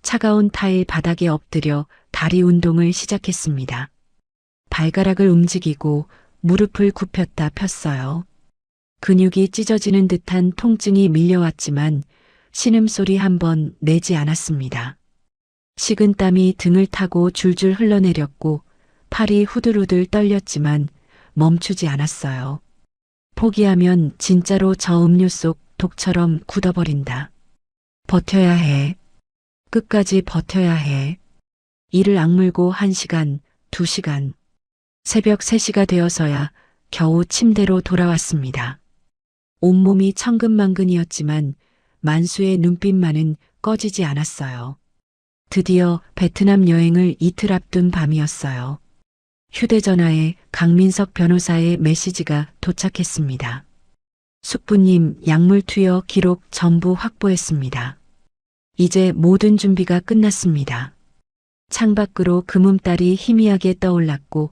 차가운 타일 바닥에 엎드려 다리 운동을 시작했습니다. 발가락을 움직이고 무릎을 굽혔다 폈어요. 근육이 찢어지는 듯한 통증이 밀려왔지만 신음소리 한 번 내지 않았습니다. 식은땀이 등을 타고 줄줄 흘러내렸고 팔이 후들후들 떨렸지만 멈추지 않았어요. 포기하면 진짜로 저 음료 속 독처럼 굳어버린다. 버텨야 해. 끝까지 버텨야 해. 이를 악물고 1시간, 2시간. 새벽 3시가 되어서야 겨우 침대로 돌아왔습니다. 온몸이 천근만근이었지만 만수의 눈빛만은 꺼지지 않았어요. 드디어 베트남 여행을 이틀 앞둔 밤이었어요. 휴대전화에 강민석 변호사의 메시지가 도착했습니다. 숙부님, 약물 투여 기록 전부 확보했습니다. 이제 모든 준비가 끝났습니다. 창밖으로 금음달이 희미하게 떠올랐고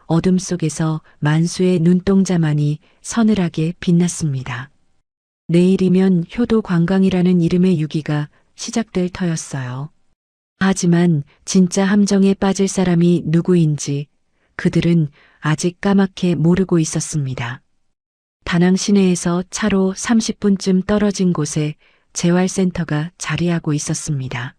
어둠 속에서 만수의 눈동자만이 서늘하게 빛났습니다. 내일이면 효도 관광이라는 이름의 유기가 시작될 터였어요. 하지만 진짜 함정에 빠질 사람이 누구인지 그들은 아직 까맣게 모르고 있었습니다. 다낭 시내에서 차로 30분쯤 떨어진 곳에 재활센터가 자리하고 있었습니다.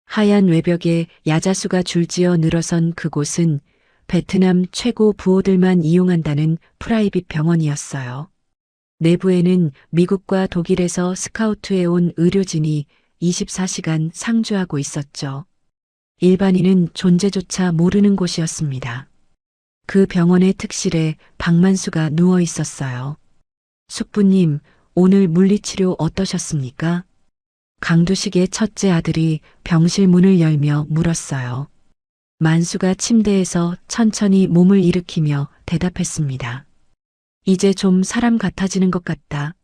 하얀 외벽에 야자수가 줄지어 늘어선 그곳은 베트남 최고 부호들만 이용한다는 프라이빗 병원이었어요. 내부에는 미국과 독일에서 스카우트해 온 의료진이 24시간 상주하고 있었죠. 일반인은 존재조차 모르는 곳이었습니다. 그 병원의 특실에 박만수가 누워 있었어요. 숙부님, 오늘 물리치료 어떠셨습니까? 강두식의 첫째 아들이 병실 문을 열며 물었어요. 만수가 침대에서 천천히 몸을 일으키며 대답했습니다. 이제 좀 사람 같아지는 것 같다.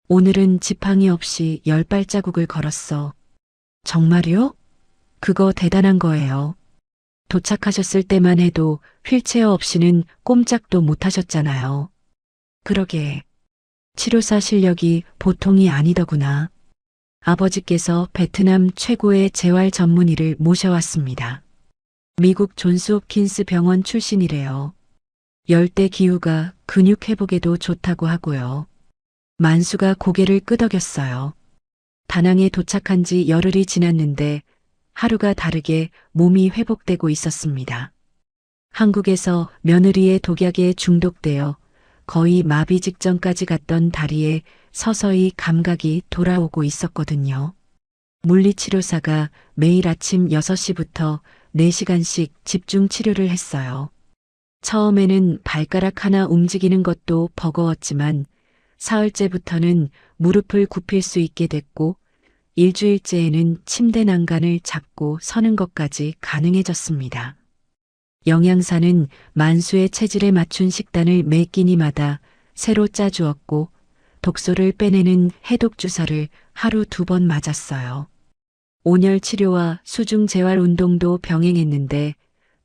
오늘은 지팡이 없이 10발자국을 걸었어. 정말요? 그거 대단한 거예요. 도착하셨을 때만 해도 휠체어 없이는 꼼짝도 못 하셨잖아요. 그러게. 치료사 실력이 보통이 아니더구나. 아버지께서 베트남 최고의 재활 전문의를 모셔왔습니다. 미국 존스 홉킨스 병원 출신이래요. 열대 기후가 근육 회복에도 좋다고 하고요. 만수가 고개를 끄덕였어요. 다낭에 도착한 지 열흘이 지났는데 하루가 다르게 몸이 회복되고 있었습니다. 한국에서 며느리의 독약에 중독되어 거의 마비 직전까지 갔던 다리에 서서히 감각이 돌아오고 있었거든요. 물리치료사가 매일 아침 6시부터 4시간씩 집중 치료를 했어요. 처음에는 발가락 하나 움직이는 것도 버거웠지만 사흘째부터는 무릎을 굽힐 수 있게 됐고 일주일째에는 침대 난간을 잡고 서는 것까지 가능해졌습니다. 영양사는 만수의 체질에 맞춘 식단을 매 끼니마다 새로 짜주었고 독소를 빼내는 해독 주사를 하루 2번 맞았어요. 온열 치료와 수중 재활 운동도 병행했는데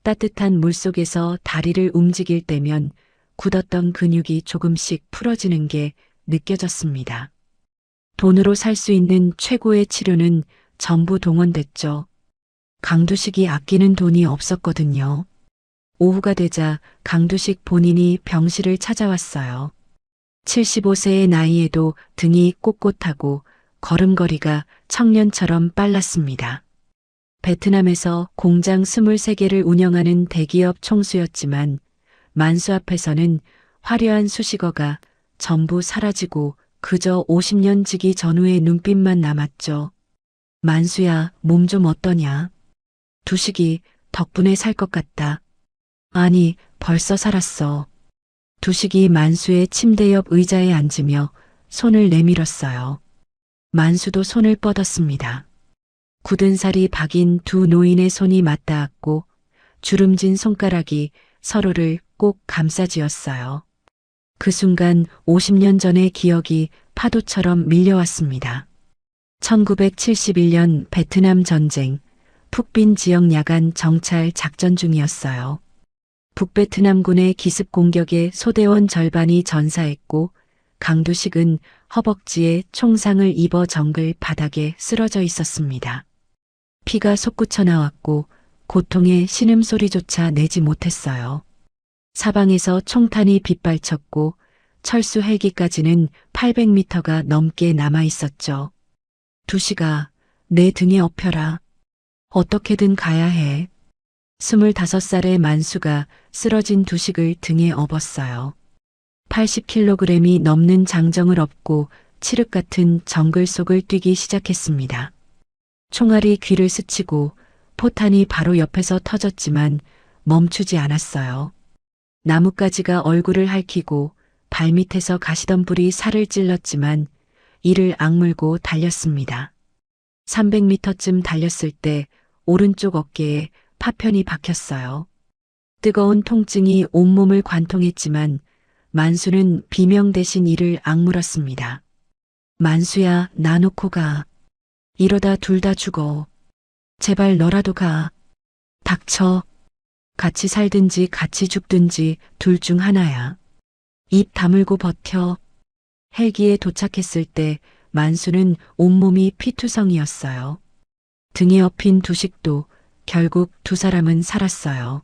따뜻한 물속에서 다리를 움직일 때면 굳었던 근육이 조금씩 풀어지는 게 느껴졌습니다. 돈으로 살 수 있는 최고의 치료는 전부 동원됐죠. 강두식이 아끼는 돈이 없었거든요. 오후가 되자 강두식 본인이 병실을 찾아왔어요. 75세의 나이에도 등이 꼿꼿하고 걸음걸이가 청년처럼 빨랐습니다. 베트남에서 공장 23개를 운영하는 대기업 총수였지만 만수 앞에서는 화려한 수식어가 전부 사라지고 그저 50년 지기 전후의 눈빛만 남았죠. 만수야, 몸 좀 어떠냐? 두식이 덕분에 살 것 같다. 아니, 벌써 살았어. 두식이 만수의 침대 옆 의자에 앉으며 손을 내밀었어요. 만수도 손을 뻗었습니다. 굳은 살이 박인 두 노인의 손이 맞닿았고 주름진 손가락이 서로를 꼭 감싸쥐었어요. 그 순간 50년 전의 기억이 파도처럼 밀려왔습니다. 1971년 베트남 전쟁, 푹빈 지역 야간 정찰 작전 중이었어요. 북베트남군의 기습 공격에 소대원 절반이 전사했고 강두식은 허벅지에 총상을 입어 정글 바닥에 쓰러져 있었습니다. 피가 솟구쳐 나왔고 고통의 신음소리조차 내지 못했어요. 사방에서 총탄이 빗발쳤고 철수 헬기까지는 800m가 넘게 남아 있었죠. 두식아, 내 등에 업혀라. 어떻게든 가야 해. 25살의 만수가 쓰러진 두식을 등에 업었어요. 80kg이 넘는 장정을 업고 칠흑 같은 정글 속을 뛰기 시작했습니다. 총알이 귀를 스치고 포탄이 바로 옆에서 터졌지만 멈추지 않았어요. 나뭇가지가 얼굴을 핥히고 발밑에서 가시던 불이 살을 찔렀지만 이를 악물고 달렸습니다. 300m쯤 달렸을 때 오른쪽 어깨에 파편이 박혔어요. 뜨거운 통증이 온몸을 관통했지만 만수는 비명 대신 이를 악물었습니다. 만수야, 나 놓고 가. 이러다 둘 다 죽어. 제발 너라도 가. 닥쳐. 같이 살든지 같이 죽든지 둘 중 하나야. 입 다물고 버텨. 헬기에 도착했을 때 만수는 온몸이 피투성이었어요. 등에 업힌 두식도 결국 두 사람은 살았어요.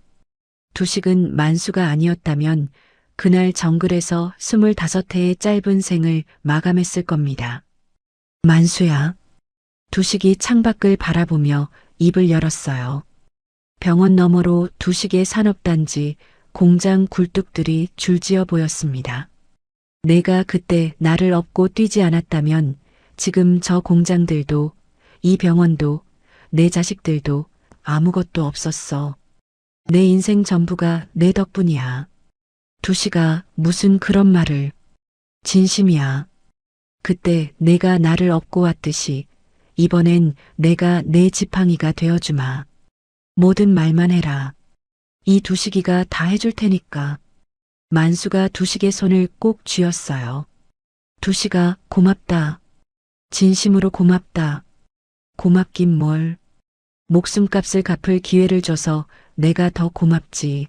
두식은 만수가 아니었다면 그날 정글에서 25회의 짧은 생을 마감했을 겁니다. 만수야. 두식이 창밖을 바라보며 입을 열었어요. 병원 너머로 두식의 산업단지, 공장 굴뚝들이 줄지어 보였습니다. 내가 그때 나를 업고 뛰지 않았다면 지금 저 공장들도, 이 병원도, 내 자식들도 아무것도 없었어. 내 인생 전부가 내 덕분이야. 두식아, 무슨 그런 말을. 진심이야. 그때 내가 나를 업고 왔듯이 이번엔 내가 내 지팡이가 되어주마. 뭐든 말만 해라. 이 두식이가 다 해줄 테니까. 만수가 두식의 손을 꼭 쥐었어요. 두식아, 고맙다. 진심으로 고맙다. 고맙긴 뭘. 목숨값을 갚을 기회를 줘서 내가 더 고맙지.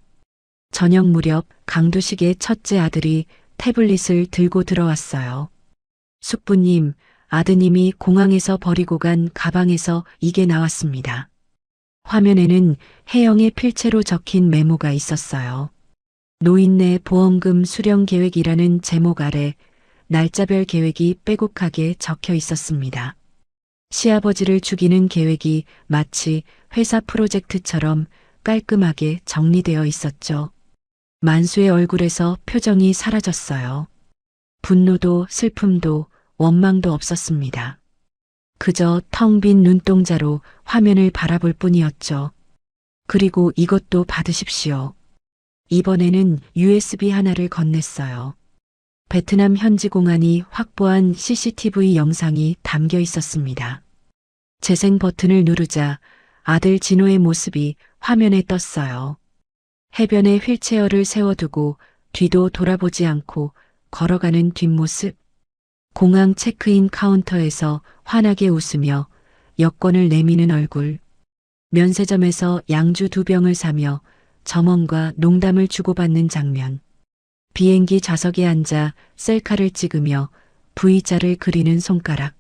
저녁 무렵 강두식의 첫째 아들이 태블릿을 들고 들어왔어요. 숙부님, 아드님이 공항에서 버리고 간 가방에서 이게 나왔습니다. 화면에는 혜영의 필체로 적힌 메모가 있었어요. 노인네 보험금 수령 계획이라는 제목 아래 날짜별 계획이 빼곡하게 적혀 있었습니다. 시아버지를 죽이는 계획이 마치 회사 프로젝트처럼 깔끔하게 정리되어 있었죠. 만수의 얼굴에서 표정이 사라졌어요. 분노도 슬픔도 원망도 없었습니다. 그저 텅 빈 눈동자로 화면을 바라볼 뿐이었죠. 그리고 이것도 받으십시오. 이번에는 USB 하나를 건넸어요. 베트남 현지 공안이 확보한 CCTV 영상이 담겨 있었습니다. 재생 버튼을 누르자 아들 진호의 모습이 화면에 떴어요. 해변에 휠체어를 세워두고 뒤도 돌아보지 않고 걸어가는 뒷모습. 공항 체크인 카운터에서 환하게 웃으며 여권을 내미는 얼굴. 면세점에서 양주 2병을 사며 점원과 농담을 주고받는 장면. 비행기 좌석에 앉아 셀카를 찍으며 V자를 그리는 손가락.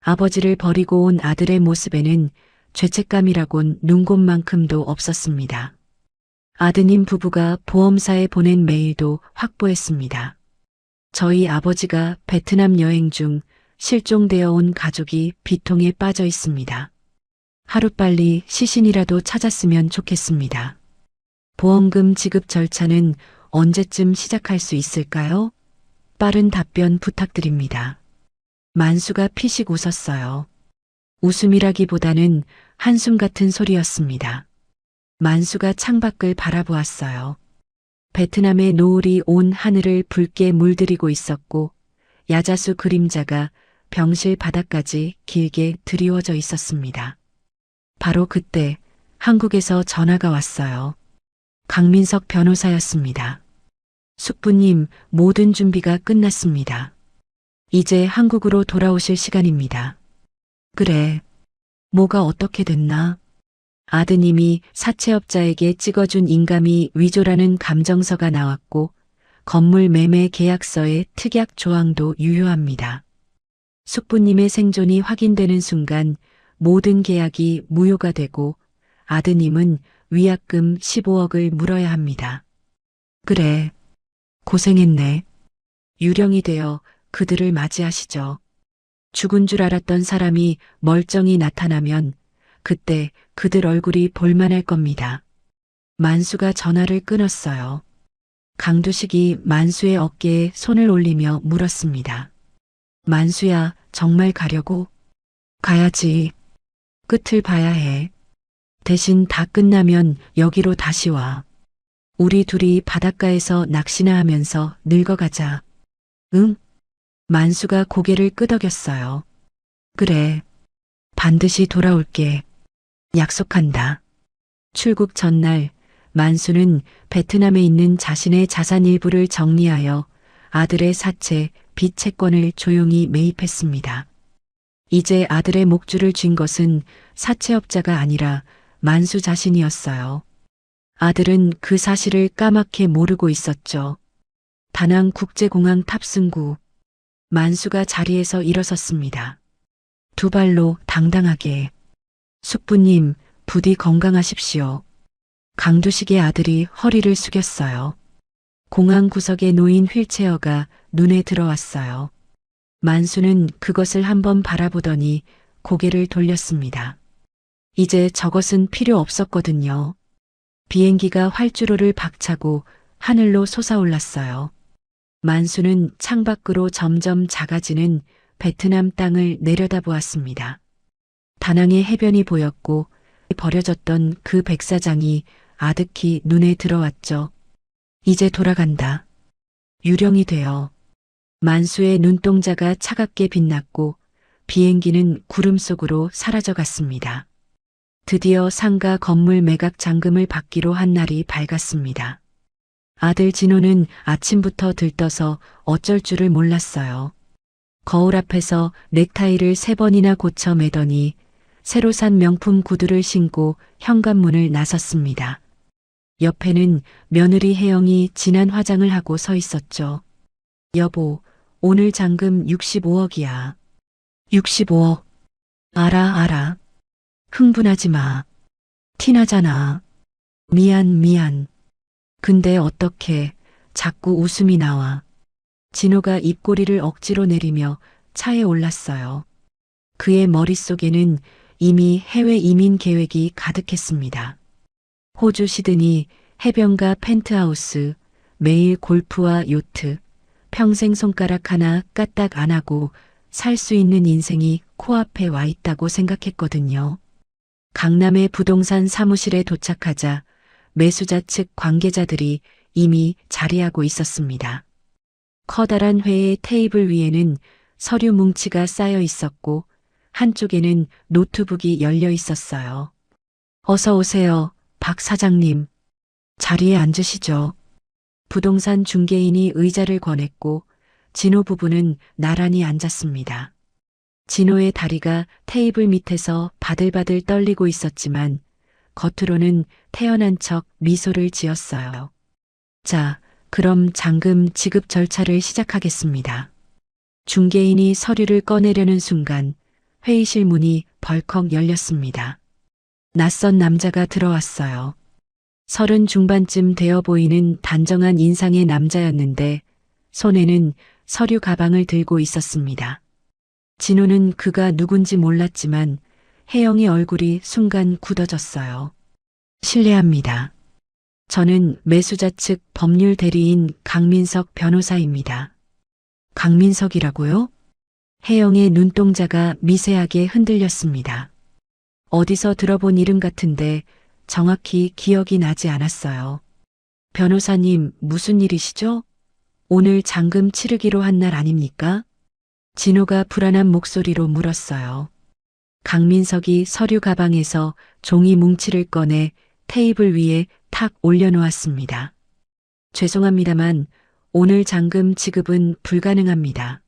아버지를 버리고 온 아들의 모습에는 죄책감이라곤 눈곱만큼도 없었습니다. 아드님 부부가 보험사에 보낸 메일도 확보했습니다. 저희 아버지가 베트남 여행 중 실종되어 온 가족이 비통에 빠져 있습니다. 하루빨리 시신이라도 찾았으면 좋겠습니다. 보험금 지급 절차는 언제쯤 시작할 수 있을까요? 빠른 답변 부탁드립니다. 만수가 피식 웃었어요. 웃음이라기보다는 한숨 같은 소리였습니다. 만수가 창밖을 바라보았어요. 베트남의 노을이 온 하늘을 붉게 물들이고 있었고 야자수 그림자가 병실 바닥까지 길게 드리워져 있었습니다. 바로 그때 한국에서 전화가 왔어요. 강민석 변호사였습니다. 숙부님, 모든 준비가 끝났습니다. 이제 한국으로 돌아오실 시간입니다. 그래. 뭐가 어떻게 됐나? 아드님이 사채업자에게 찍어준 인감이 위조라는 감정서가 나왔고 건물 매매 계약서의 특약 조항도 유효합니다. 숙부님의 생존이 확인되는 순간 모든 계약이 무효가 되고 아드님은 위약금 15억을 물어야 합니다. 그래, 고생했네. 유령이 되어 그들을 맞이하시죠. 죽은 줄 알았던 사람이 멀쩡히 나타나면 그때 그들 얼굴이 볼만할 겁니다. 만수가 전화를 끊었어요. 강두식이 만수의 어깨에 손을 올리며 물었습니다. 만수야, 정말 가려고? 가야지. 끝을 봐야 해. 대신 다 끝나면 여기로 다시 와. 우리 둘이 바닷가에서 낚시나 하면서 늙어가자. 응? 만수가 고개를 끄덕였어요. 그래. 반드시 돌아올게. 약속한다. 출국 전날 만수는 베트남에 있는 자신의 자산 일부를 정리하여 아들의 사채, 빚 채권을 조용히 매입했습니다. 이제 아들의 목줄을 쥔 것은 사채업자가 아니라 만수 자신이었어요. 아들은 그 사실을 까맣게 모르고 있었죠. 다낭 국제공항 탑승구. 만수가 자리에서 일어섰습니다. 두 발로 당당하게. 숙부님, 부디 건강하십시오. 강두식의 아들이 허리를 숙였어요. 공항 구석에 놓인 휠체어가 눈에 들어왔어요. 만수는 그것을 한번 바라보더니 고개를 돌렸습니다. 이제 저것은 필요 없었거든요. 비행기가 활주로를 박차고 하늘로 솟아올랐어요. 만수는 창밖으로 점점 작아지는 베트남 땅을 내려다보았습니다. 다낭의 해변이 보였고 버려졌던 그 백사장이 아득히 눈에 들어왔죠. 이제 돌아간다. 유령이 되어. 만수의 눈동자가 차갑게 빛났고 비행기는 구름 속으로 사라져갔습니다. 드디어 상가 건물 매각 잔금을 받기로 한 날이 밝았습니다. 아들 진호는 아침부터 들떠서 어쩔 줄을 몰랐어요. 거울 앞에서 넥타이를 3번이나 고쳐 매더니 새로 산 명품 구두를 신고 현관문을 나섰습니다. 옆에는 며느리 혜영이 진한 화장을 하고 서 있었죠. 여보, 오늘 잔금 65억이야. 65억. 알아. 흥분하지 마. 티나잖아. 미안. 근데 어떻게 자꾸 웃음이 나와. 진호가 입꼬리를 억지로 내리며 차에 올랐어요. 그의 머릿속에는 이미 해외 이민 계획이 가득했습니다. 호주 시드니, 해변가 펜트하우스, 매일 골프와 요트, 평생 손가락 하나 까딱 안 하고 살 수 있는 인생이 코앞에 와 있다고 생각했거든요. 강남의 부동산 사무실에 도착하자 매수자 측 관계자들이 이미 자리하고 있었습니다. 커다란 회의 테이블 위에는 서류 뭉치가 쌓여 있었고 한쪽에는 노트북이 열려 있었어요. 어서 오세요, 박 사장님. 자리에 앉으시죠. 부동산 중개인이 의자를 권했고 진호 부부는 나란히 앉았습니다. 진호의 다리가 테이블 밑에서 바들바들 떨리고 있었지만 겉으로는 태연한 척 미소를 지었어요. 자, 그럼 잔금 지급 절차를 시작하겠습니다. 중개인이 서류를 꺼내려는 순간 회의실 문이 벌컥 열렸습니다. 낯선 남자가 들어왔어요. 30 중반쯤 되어 보이는 단정한 인상의 남자였는데 손에는 서류 가방을 들고 있었습니다. 진호는 그가 누군지 몰랐지만 혜영의 얼굴이 순간 굳어졌어요. 실례합니다. 저는 매수자 측 법률 대리인 강민석 변호사입니다. 강민석이라고요? 혜영의 눈동자가 미세하게 흔들렸습니다. 어디서 들어본 이름 같은데 정확히 기억이 나지 않았어요. 변호사님, 무슨 일이시죠? 오늘 잔금 치르기로 한 날 아닙니까? 진호가 불안한 목소리로 물었어요. 강민석이 서류 가방에서 종이 뭉치를 꺼내 테이블 위에 탁 올려놓았습니다. 죄송합니다만 오늘 잔금 지급은 불가능합니다.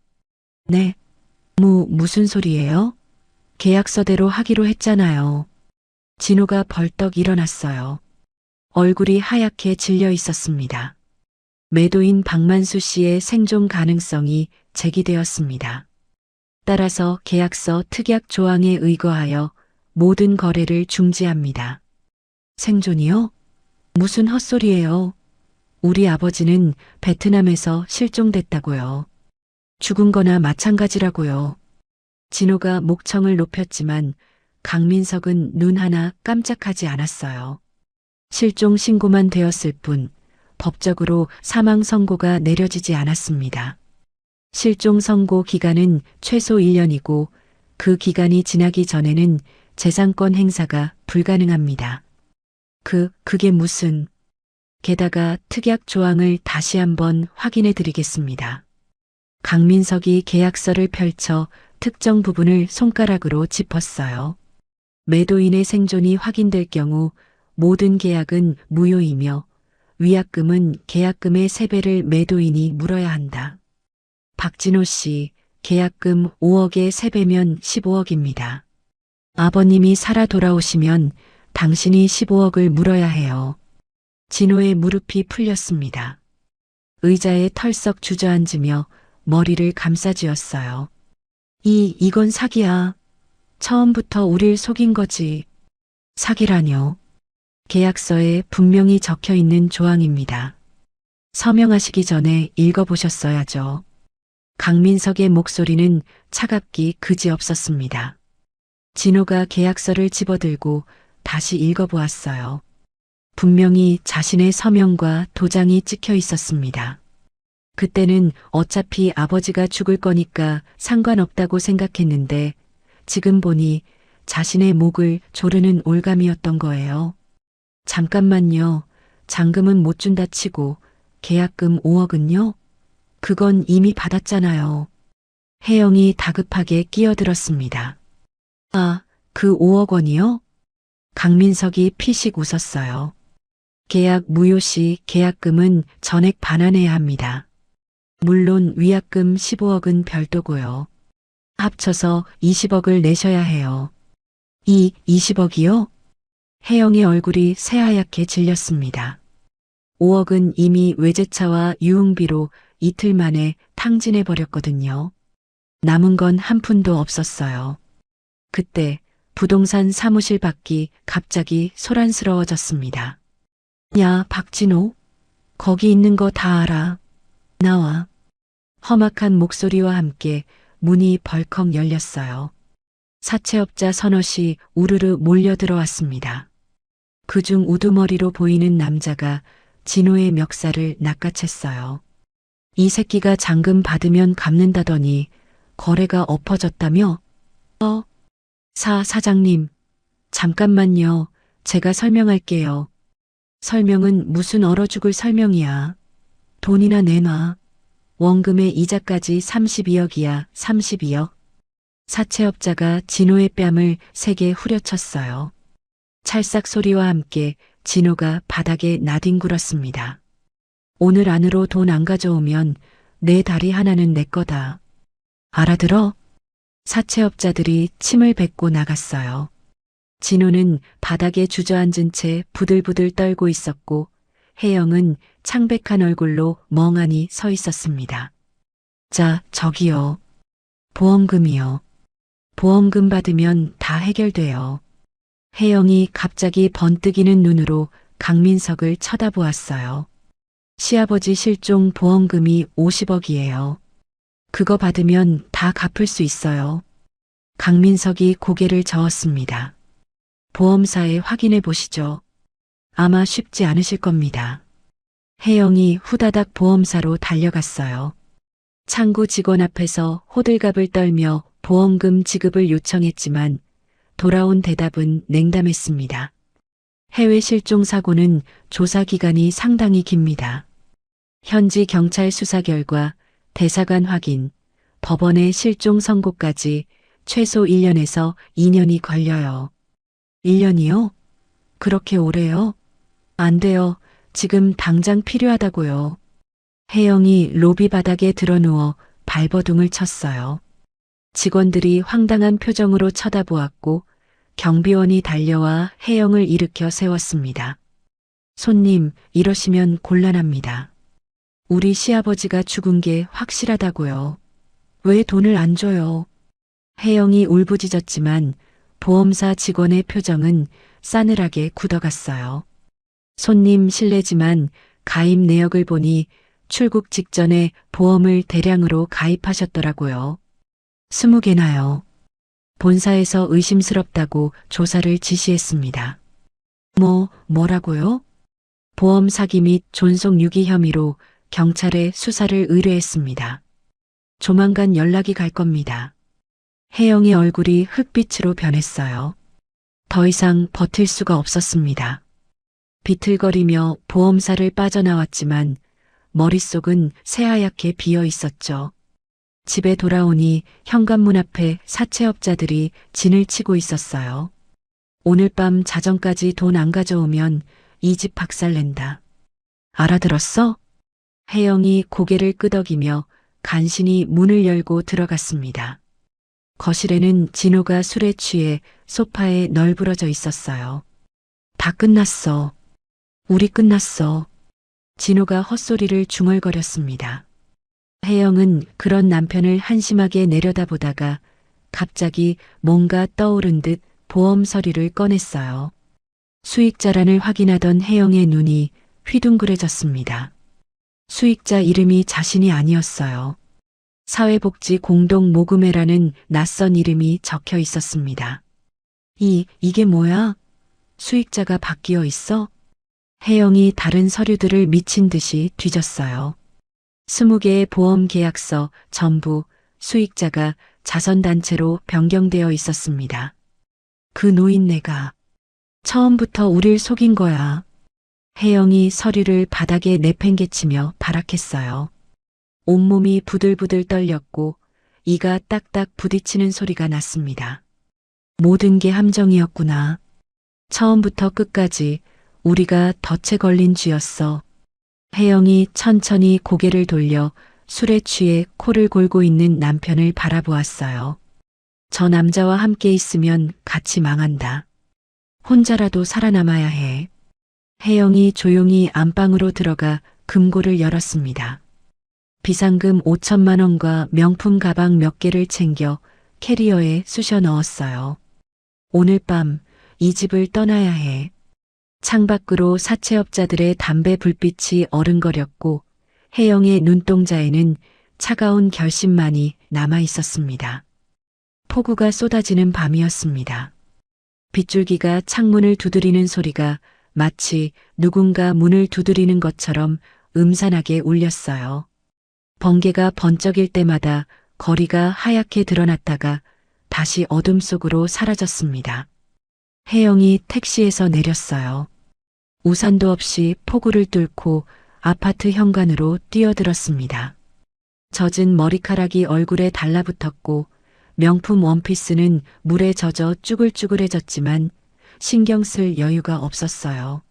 네? 무슨 소리예요? 계약서대로 하기로 했잖아요. 진호가 벌떡 일어났어요. 얼굴이 하얗게 질려 있었습니다. 매도인 박만수 씨의 생존 가능성이 제기되었습니다. 따라서 계약서 특약 조항에 의거하여 모든 거래를 중지합니다. 생존이요? 무슨 헛소리예요? 우리 아버지는 베트남에서 실종됐다고요. 죽은 거나 마찬가지라고요. 진호가 목청을 높였지만 강민석은 눈 하나 깜짝하지 않았어요. 실종 신고만 되었을 뿐 법적으로 사망 선고가 내려지지 않았습니다. 실종 선고 기간은 최소 1년이고 그 기간이 지나기 전에는 재산권 행사가 불가능합니다. 그게 무슨... 게다가 특약 조항을 다시 한번 확인해 드리겠습니다. 강민석이 계약서를 펼쳐 특정 부분을 손가락으로 짚었어요. 매도인의 생존이 확인될 경우 모든 계약은 무효이며 위약금은 계약금의 3배를 매도인이 물어야 한다. 박진호 씨, 계약금 5억의 3배면 15억입니다. 아버님이 살아 돌아오시면 당신이 15억을 물어야 해요. 진호의 무릎이 풀렸습니다. 의자에 털썩 주저앉으며 머리를 감싸쥐었어요. 이건 사기야. 처음부터 우릴 속인 거지. 사기라뇨. 계약서에 분명히 적혀 있는 조항입니다. 서명하시기 전에 읽어보셨어야죠. 강민석의 목소리는 차갑기 그지없었습니다. 진호가 계약서를 집어들고 다시 읽어보았어요. 분명히 자신의 서명과 도장이 찍혀 있었습니다. 그때는 어차피 아버지가 죽을 거니까 상관없다고 생각했는데 지금 보니 자신의 목을 조르는 올감이었던 거예요. 잠깐만요. 잔금은 못 준다 치고 계약금 5억은요? 그건 이미 받았잖아요. 혜영이 다급하게 끼어들었습니다. 아, 그 5억 원이요? 강민석이 피식 웃었어요. 계약 무효 시 계약금은 전액 반환해야 합니다. 물론 위약금 15억은 별도고요. 합쳐서 20억을 내셔야 해요. 20억이요? 혜영의 얼굴이 새하얗게 질렸습니다. 5억은 이미 외제차와 유흥비로 이틀 만에 탕진해버렸거든요. 남은 건 한 푼도 없었어요. 그때 부동산 사무실 밖이 갑자기 소란스러워졌습니다. 야, 박진호. 거기 있는 거 다 알아. 나와. 험악한 목소리와 함께 문이 벌컥 열렸어요. 사채업자 서넛이 우르르 몰려들어왔습니다. 그중 우두머리로 보이는 남자가 진호의 멱살을 낚아챘어요. 이 새끼가 잔금 받으면 갚는다더니 거래가 엎어졌다며? 사장님. 잠깐만요. 제가 설명할게요. 설명은 무슨 얼어 죽을 설명이야. 돈이나 내놔. 원금의 이자까지 32억이야. 32억. 사채업자가 진호의 뺨을 세게 후려쳤어요. 찰싹 소리와 함께 진호가 바닥에 나뒹굴었습니다. 오늘 안으로 돈 안 가져오면 내 다리 하나는 내 거다. 알아들어? 사채업자들이 침을 뱉고 나갔어요. 진호는 바닥에 주저앉은 채 부들부들 떨고 있었고 혜영은 창백한 얼굴로 멍하니 서 있었습니다. 자, 저기요. 보험금이요. 보험금 받으면 다 해결돼요. 혜영이 갑자기 번뜩이는 눈으로 강민석을 쳐다보았어요. 시아버지 실종 보험금이 50억이에요. 그거 받으면 다 갚을 수 있어요. 강민석이 고개를 저었습니다. 보험사에 확인해 보시죠. 아마 쉽지 않으실 겁니다. 혜영이 후다닥 보험사로 달려갔어요. 창구 직원 앞에서 호들갑을 떨며 보험금 지급을 요청했지만 돌아온 대답은 냉담했습니다. 해외 실종 사고는 조사 기간이 상당히 깁니다. 현지 경찰 수사 결과 대사관 확인, 법원의 실종 선고까지 최소 1년에서 2년이 걸려요. 1년이요? 그렇게 오래요? 안 돼요. 지금 당장 필요하다고요. 혜영이 로비 바닥에 드러누워 발버둥을 쳤어요. 직원들이 황당한 표정으로 쳐다보았고 경비원이 달려와 혜영을 일으켜 세웠습니다. 손님, 이러시면 곤란합니다. 우리 시아버지가 죽은 게 확실하다고요. 왜 돈을 안 줘요? 혜영이 울부짖었지만 보험사 직원의 표정은 싸늘하게 굳어갔어요. 손님 실례지만 가입 내역을 보니 출국 직전에 보험을 대량으로 가입하셨더라고요. 20개나요. 본사에서 의심스럽다고 조사를 지시했습니다. 뭐라고요? 보험 사기 및 존속 유기 혐의로 경찰에 수사를 의뢰했습니다. 조만간 연락이 갈 겁니다. 혜영의 얼굴이 흑빛으로 변했어요. 더 이상 버틸 수가 없었습니다. 비틀거리며 보험사를 빠져나왔지만 머릿속은 새하얗게 비어 있었죠. 집에 돌아오니 현관문 앞에 사채업자들이 진을 치고 있었어요. 오늘 밤 자정까지 돈 안 가져오면 이 집 박살낸다. 알아들었어? 혜영이 고개를 끄덕이며 간신히 문을 열고 들어갔습니다. 거실에는 진호가 술에 취해 소파에 널브러져 있었어요. 다 끝났어. 우리 끝났어. 진호가 헛소리를 중얼거렸습니다. 혜영은 그런 남편을 한심하게 내려다보다가 갑자기 뭔가 떠오른 듯 보험 서류를 꺼냈어요. 수익자란을 확인하던 혜영의 눈이 휘둥그레졌습니다. 수익자 이름이 자신이 아니었어요. 사회복지 공동모금회라는 낯선 이름이 적혀 있었습니다. 이게 뭐야? 수익자가 바뀌어 있어? 혜영이 다른 서류들을 미친 듯이 뒤졌어요. 20개의 보험 계약서 전부 수익자가 자선단체로 변경되어 있었습니다. 그 노인네가 처음부터 우릴 속인 거야. 혜영이 서류를 바닥에 내팽개치며 발악했어요. 온몸이 부들부들 떨렸고 이가 딱딱 부딪히는 소리가 났습니다. 모든 게 함정이었구나. 처음부터 끝까지 우리가 덫에 걸린 쥐였어. 혜영이 천천히 고개를 돌려 술에 취해 코를 골고 있는 남편을 바라보았어요. 저 남자와 함께 있으면 같이 망한다. 혼자라도 살아남아야 해. 혜영이 조용히 안방으로 들어가 금고를 열었습니다. 비상금 5천만 원과 명품 가방 몇 개를 챙겨 캐리어에 쑤셔 넣었어요. 오늘 밤 이 집을 떠나야 해. 창밖으로 사채업자들의 담배 불빛이 어른거렸고 혜영의 눈동자에는 차가운 결심만이 남아 있었습니다. 폭우가 쏟아지는 밤이었습니다. 빗줄기가 창문을 두드리는 소리가 마치 누군가 문을 두드리는 것처럼 음산하게 울렸어요. 번개가 번쩍일 때마다 거리가 하얗게 드러났다가 다시 어둠 속으로 사라졌습니다. 혜영이 택시에서 내렸어요. 우산도 없이 폭우를 뚫고 아파트 현관으로 뛰어들었습니다. 젖은 머리카락이 얼굴에 달라붙었고 명품 원피스는 물에 젖어 쭈글쭈글해졌지만 신경 쓸 여유가 없었어요.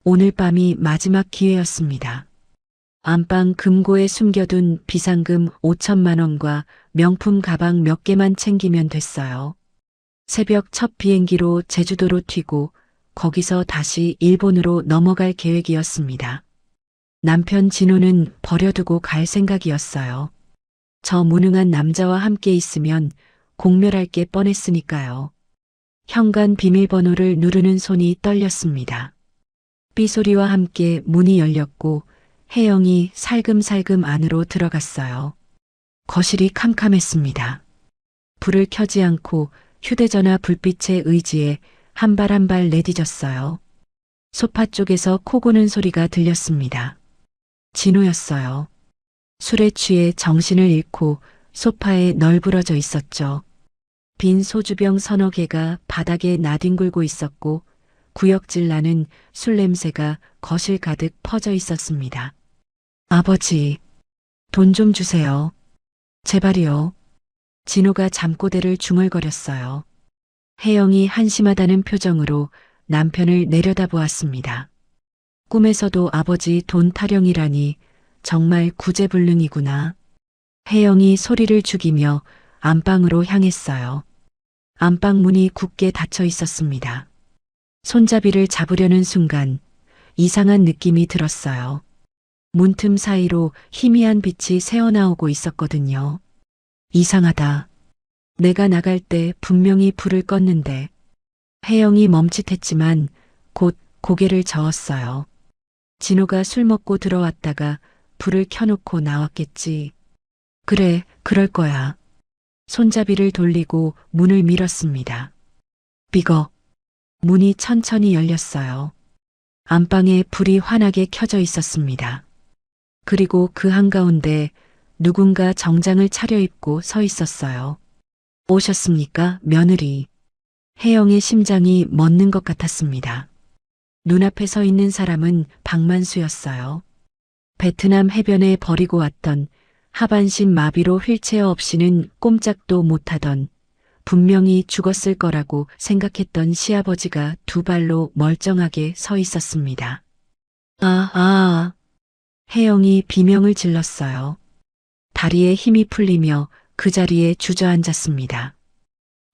오늘 밤이 마지막 기회였습니다. 안방 금고에 숨겨둔 비상금 5천만 원과 명품 가방 몇 개만 챙기면 됐어요. 새벽 첫 비행기로 제주도로 튀고 거기서 다시 일본으로 넘어갈 계획이었습니다. 남편 진호는 버려두고 갈 생각이었어요. 저 무능한 남자와 함께 있으면 공멸할 게 뻔했으니까요. 현관 비밀번호를 누르는 손이 떨렸습니다. 삐소리와 함께 문이 열렸고 혜영이 살금살금 안으로 들어갔어요. 거실이 캄캄했습니다. 불을 켜지 않고 휴대전화 불빛에 의지해 한 발 한 발 내디뎠어요. 소파 쪽에서 코 고는 소리가 들렸습니다. 진호였어요. 술에 취해 정신을 잃고 소파에 널브러져 있었죠. 빈 소주병 서너 개가 바닥에 나뒹굴고 있었고 구역질 나는 술 냄새가 거실 가득 퍼져 있었습니다. 아버지, 돈 좀 주세요. 제발이요. 진호가 잠꼬대를 중얼거렸어요. 혜영이 한심하다는 표정으로 남편을 내려다보았습니다. 꿈에서도 아버지 돈 타령이라니 정말 구제불능이구나. 혜영이 소리를 죽이며 안방으로 향했어요. 안방 문이 굳게 닫혀 있었습니다. 손잡이를 잡으려는 순간 이상한 느낌이 들었어요. 문틈 사이로 희미한 빛이 새어나오고 있었거든요. 이상하다. 내가 나갈 때 분명히 불을 껐는데. 혜영이 멈칫했지만 곧 고개를 저었어요. 진호가 술 먹고 들어왔다가 불을 켜놓고 나왔겠지. 그래, 그럴 거야. 손잡이를 돌리고 문을 밀었습니다. 삐걱. 문이 천천히 열렸어요. 안방에 불이 환하게 켜져 있었습니다. 그리고 그 한가운데 누군가 정장을 차려입고 서 있었어요. 오셨습니까, 며느리? 혜영의 심장이 멎는 것 같았습니다. 눈앞에 서 있는 사람은 박만수였어요. 베트남 해변에 버리고 왔던 하반신 마비로 휠체어 없이는 꼼짝도 못하던 분명히 죽었을 거라고 생각했던 시아버지가 두 발로 멀쩡하게 서 있었습니다. 혜영이 비명을 질렀어요. 다리에 힘이 풀리며 그 자리에 주저앉았습니다.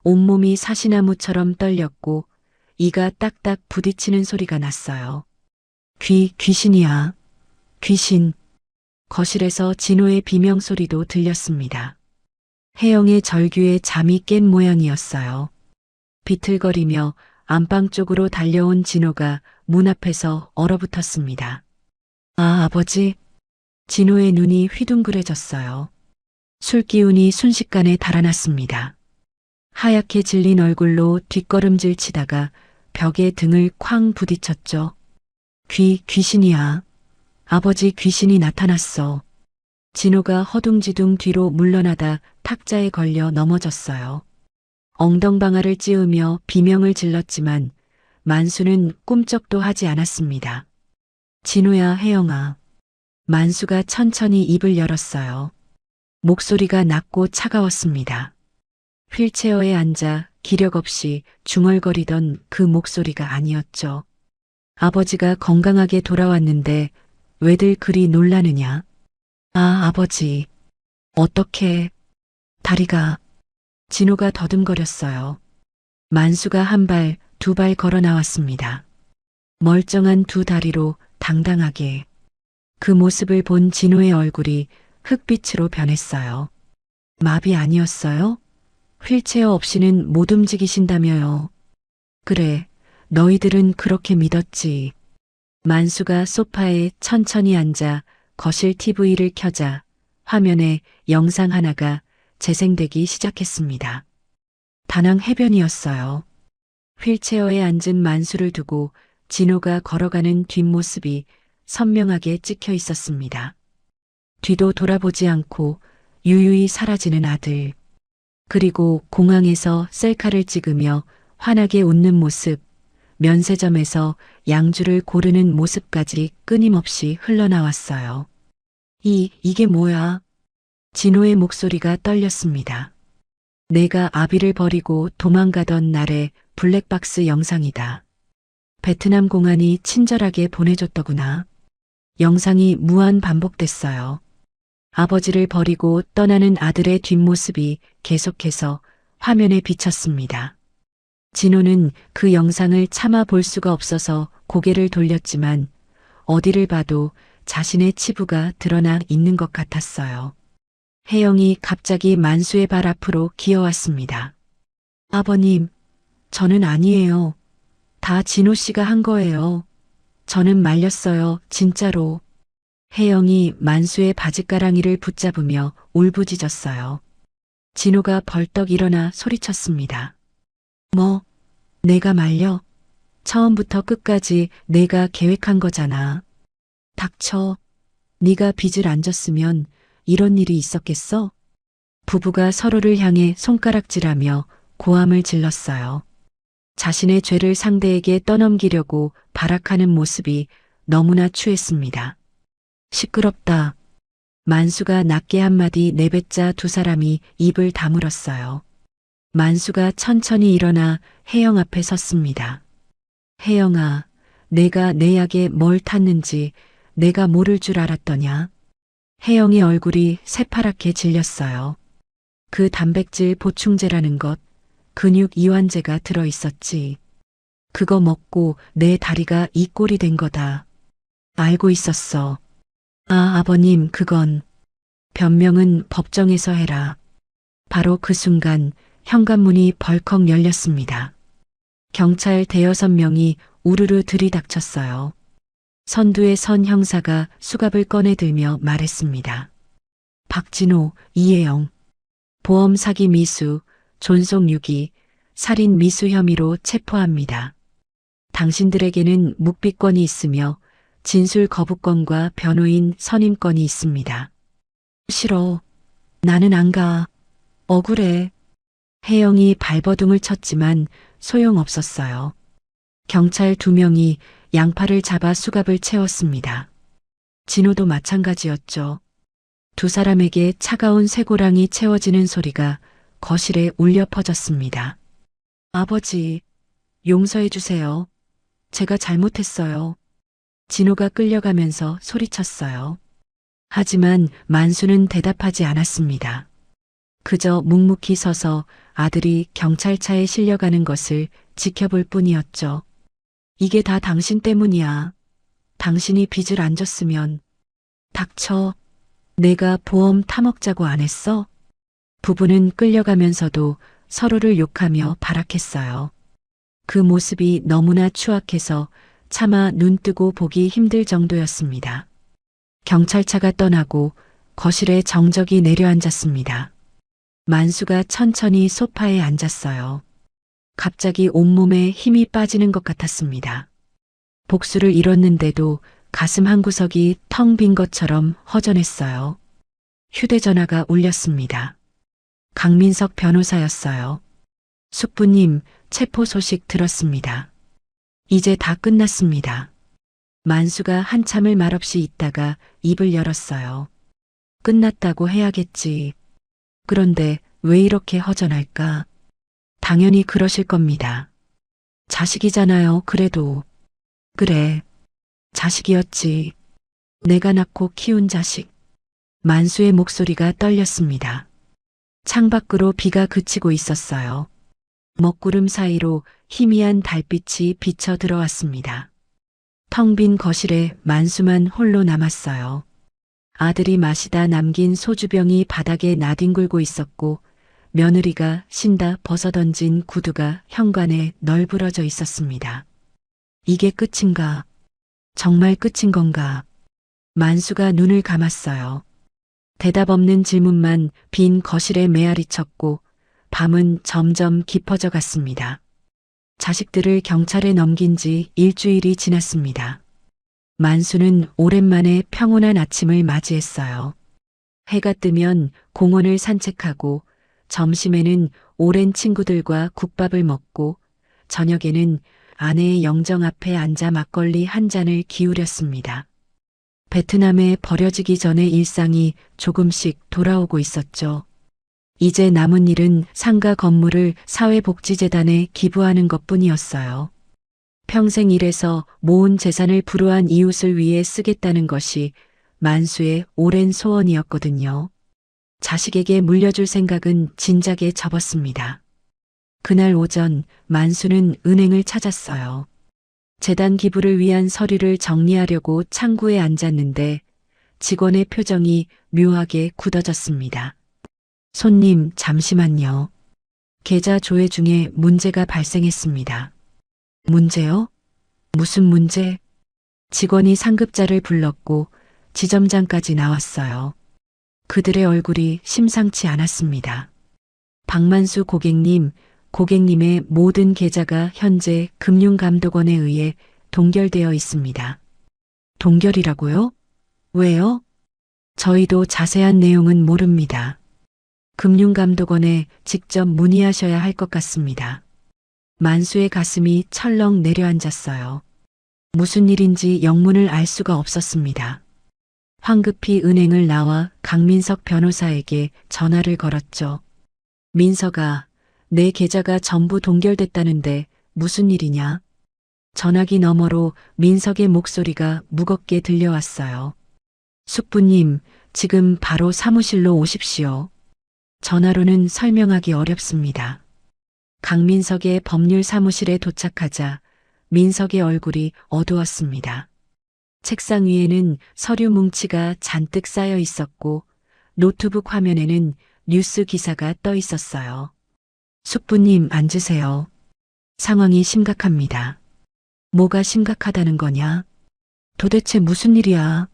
온몸이 사시나무처럼 떨렸고 이가 딱딱 부딪히는 소리가 났어요. 귀신이야. 귀신. 거실에서 진호의 비명 소리도 들렸습니다. 혜영의 절규에 잠이 깬 모양이었어요. 비틀거리며 안방 쪽으로 달려온 진호가 문 앞에서 얼어붙었습니다. 아버지. 진호의 눈이 휘둥그레졌어요. 술 기운이 순식간에 달아났습니다. 하얗게 질린 얼굴로 뒷걸음질 치다가 벽에 등을 쾅 부딪혔죠. 귀신이야. 아버지, 귀신이 나타났어. 진호가 허둥지둥 뒤로 물러나다 탁자에 걸려 넘어졌어요. 엉덩방아를 찌우며 비명을 질렀지만 만수는 꿈쩍도 하지 않았습니다. 진호야, 혜영아. 만수가 천천히 입을 열었어요. 목소리가 낮고 차가웠습니다. 휠체어에 앉아 기력 없이 중얼거리던 그 목소리가 아니었죠. 아버지가 건강하게 돌아왔는데 왜들 그리 놀라느냐? 아버지. 어떻게? 다리가. 진호가 더듬거렸어요. 만수가 한 발, 두 발 걸어 나왔습니다. 멀쩡한 두 다리로 당당하게. 그 모습을 본 진호의 얼굴이 흑빛으로 변했어요. 마비 아니었어요? 휠체어 없이는 못 움직이신다며요. 그래, 너희들은 그렇게 믿었지. 만수가 소파에 천천히 앉아 거실 TV를 켜자 화면에 영상 하나가 재생되기 시작했습니다. 다낭 해변이었어요. 휠체어에 앉은 만수를 두고 진호가 걸어가는 뒷모습이 선명하게 찍혀 있었습니다. 뒤도 돌아보지 않고 유유히 사라지는 아들. 그리고 공항에서 셀카를 찍으며 환하게 웃는 모습, 면세점에서 양주를 고르는 모습까지 끊임없이 흘러나왔어요. 이게 뭐야? 진호의 목소리가 떨렸습니다. 내가 아비를 버리고 도망가던 날의 블랙박스 영상이다. 베트남 공안이 친절하게 보내줬더구나. 영상이 무한 반복됐어요. 아버지를 버리고 떠나는 아들의 뒷모습이 계속해서 화면에 비쳤습니다. 진호는 그 영상을 참아 볼 수가 없어서 고개를 돌렸지만 어디를 봐도 자신의 치부가 드러나 있는 것 같았어요. 혜영이 갑자기 만수의 발 앞으로 기어왔습니다. 아버님, 저는 아니에요. 다 진호 씨가 한 거예요. 저는 말렸어요, 진짜로. 혜영이 만수의 바짓가랑이를 붙잡으며 울부짖었어요. 진호가 벌떡 일어나 소리쳤습니다. 뭐, 내가 말려? 처음부터 끝까지 내가 계획한 거잖아. 닥쳐. 네가 빚을 안 졌으면 이런 일이 있었겠어? 부부가 서로를 향해 손가락질하며 고함을 질렀어요. 자신의 죄를 상대에게 떠넘기려고 발악하는 모습이 너무나 추했습니다. 시끄럽다. 만수가 낮게 한마디 내뱉자 두 사람이 입을 다물었어요. 만수가 천천히 일어나 혜영 앞에 섰습니다. 혜영아, 내가 내 약에 뭘 탔는지 내가 모를 줄 알았더냐? 혜영의 얼굴이 새파랗게 질렸어요. 그 단백질 보충제라는 것, 근육 이완제가 들어있었지. 그거 먹고 내 다리가 이 꼴이 된 거다. 알고 있었어. 아버님, 그건 변명은 법정에서 해라. 바로 그 순간 현관문이 벌컥 열렸습니다. 경찰 대여섯 명이 우르르 들이닥쳤어요. 선두에 선 형사가 수갑을 꺼내들며 말했습니다. 박진호, 이혜영, 보험 사기 미수, 존속 유기, 살인 미수 혐의로 체포합니다. 당신들에게는 묵비권이 있으며 진술 거부권과 변호인 선임권이 있습니다. 싫어. 나는 안 가. 억울해. 혜영이 발버둥을 쳤지만 소용없었어요. 경찰 2명이 양팔을 잡아 수갑을 채웠습니다. 진호도 마찬가지였죠. 두 사람에게 차가운 쇠고랑이 채워지는 소리가 거실에 울려 퍼졌습니다. 아버지, 용서해 주세요. 제가 잘못했어요. 진호가 끌려가면서 소리쳤어요. 하지만 만수는 대답하지 않았습니다. 그저 묵묵히 서서 아들이 경찰차에 실려가는 것을 지켜볼 뿐이었죠. 이게 다 당신 때문이야. 당신이 빚을 안 졌으면. 닥쳐. 내가 보험 타먹자고 안 했어? 부부는 끌려가면서도 서로를 욕하며 발악했어요. 그 모습이 너무나 추악해서 차마 눈 뜨고 보기 힘들 정도였습니다. 경찰차가 떠나고 거실에 정적이 내려앉았습니다. 만수가 천천히 소파에 앉았어요. 갑자기 온몸에 힘이 빠지는 것 같았습니다. 복수를 이뤘는데도 가슴 한구석이 텅 빈 것처럼 허전했어요. 휴대전화가 울렸습니다. 강민석 변호사였어요. 숙부님, 체포 소식 들었습니다. 이제 다 끝났습니다. 만수가 한참을 말없이 있다가 입을 열었어요. 끝났다고 해야겠지. 그런데 왜 이렇게 허전할까? 당연히 그러실 겁니다. 자식이잖아요, 그래도. 그래, 자식이었지. 내가 낳고 키운 자식. 만수의 목소리가 떨렸습니다. 창밖으로 비가 그치고 있었어요. 먹구름 사이로 희미한 달빛이 비쳐 들어왔습니다. 텅 빈 거실에 만수만 홀로 남았어요. 아들이 마시다 남긴 소주병이 바닥에 나뒹굴고 있었고 며느리가 신다 벗어던진 구두가 현관에 널브러져 있었습니다. 이게 끝인가? 정말 끝인 건가? 만수가 눈을 감았어요. 대답 없는 질문만 빈 거실에 메아리 쳤고 밤은 점점 깊어져 갔습니다. 자식들을 경찰에 넘긴 지 일주일이 지났습니다. 만수는 오랜만에 평온한 아침을 맞이했어요. 해가 뜨면 공원을 산책하고 점심에는 오랜 친구들과 국밥을 먹고 저녁에는 아내의 영정 앞에 앉아 막걸리 한 잔을 기울였습니다. 베트남에 버려지기 전의 일상이 조금씩 돌아오고 있었죠. 이제 남은 일은 상가 건물을 사회복지재단에 기부하는 것뿐이었어요. 평생 일해서 모은 재산을 불우한 이웃을 위해 쓰겠다는 것이 만수의 오랜 소원이었거든요. 자식에게 물려줄 생각은 진작에 접었습니다. 그날 오전 만수는 은행을 찾았어요. 재단 기부를 위한 서류를 정리하려고 창구에 앉았는데 직원의 표정이 묘하게 굳어졌습니다. 손님, 잠시만요. 계좌 조회 중에 문제가 발생했습니다. 문제요? 무슨 문제? 직원이 상급자를 불렀고 지점장까지 나왔어요. 그들의 얼굴이 심상치 않았습니다. 박만수 고객님, 고객님의 모든 계좌가 현재 금융감독원에 의해 동결되어 있습니다. 동결이라고요? 왜요? 저희도 자세한 내용은 모릅니다. 금융감독원에 직접 문의하셔야 할 것 같습니다. 만수의 가슴이 철렁 내려앉았어요. 무슨 일인지 영문을 알 수가 없었습니다. 황급히 은행을 나와 강민석 변호사에게 전화를 걸었죠. 민석아, 내 계좌가 전부 동결됐다는데 무슨 일이냐? 전화기 너머로 민석의 목소리가 무겁게 들려왔어요. 숙부님, 지금 바로 사무실로 오십시오. 전화로는 설명하기 어렵습니다. 강민석의 법률 사무실에 도착하자 민석의 얼굴이 어두웠습니다. 책상 위에는 서류 뭉치가 잔뜩 쌓여 있었고 노트북 화면에는 뉴스 기사가 떠 있었어요. 숙부님 앉으세요. 상황이 심각합니다. 뭐가 심각하다는 거냐? 도대체 무슨 일이야?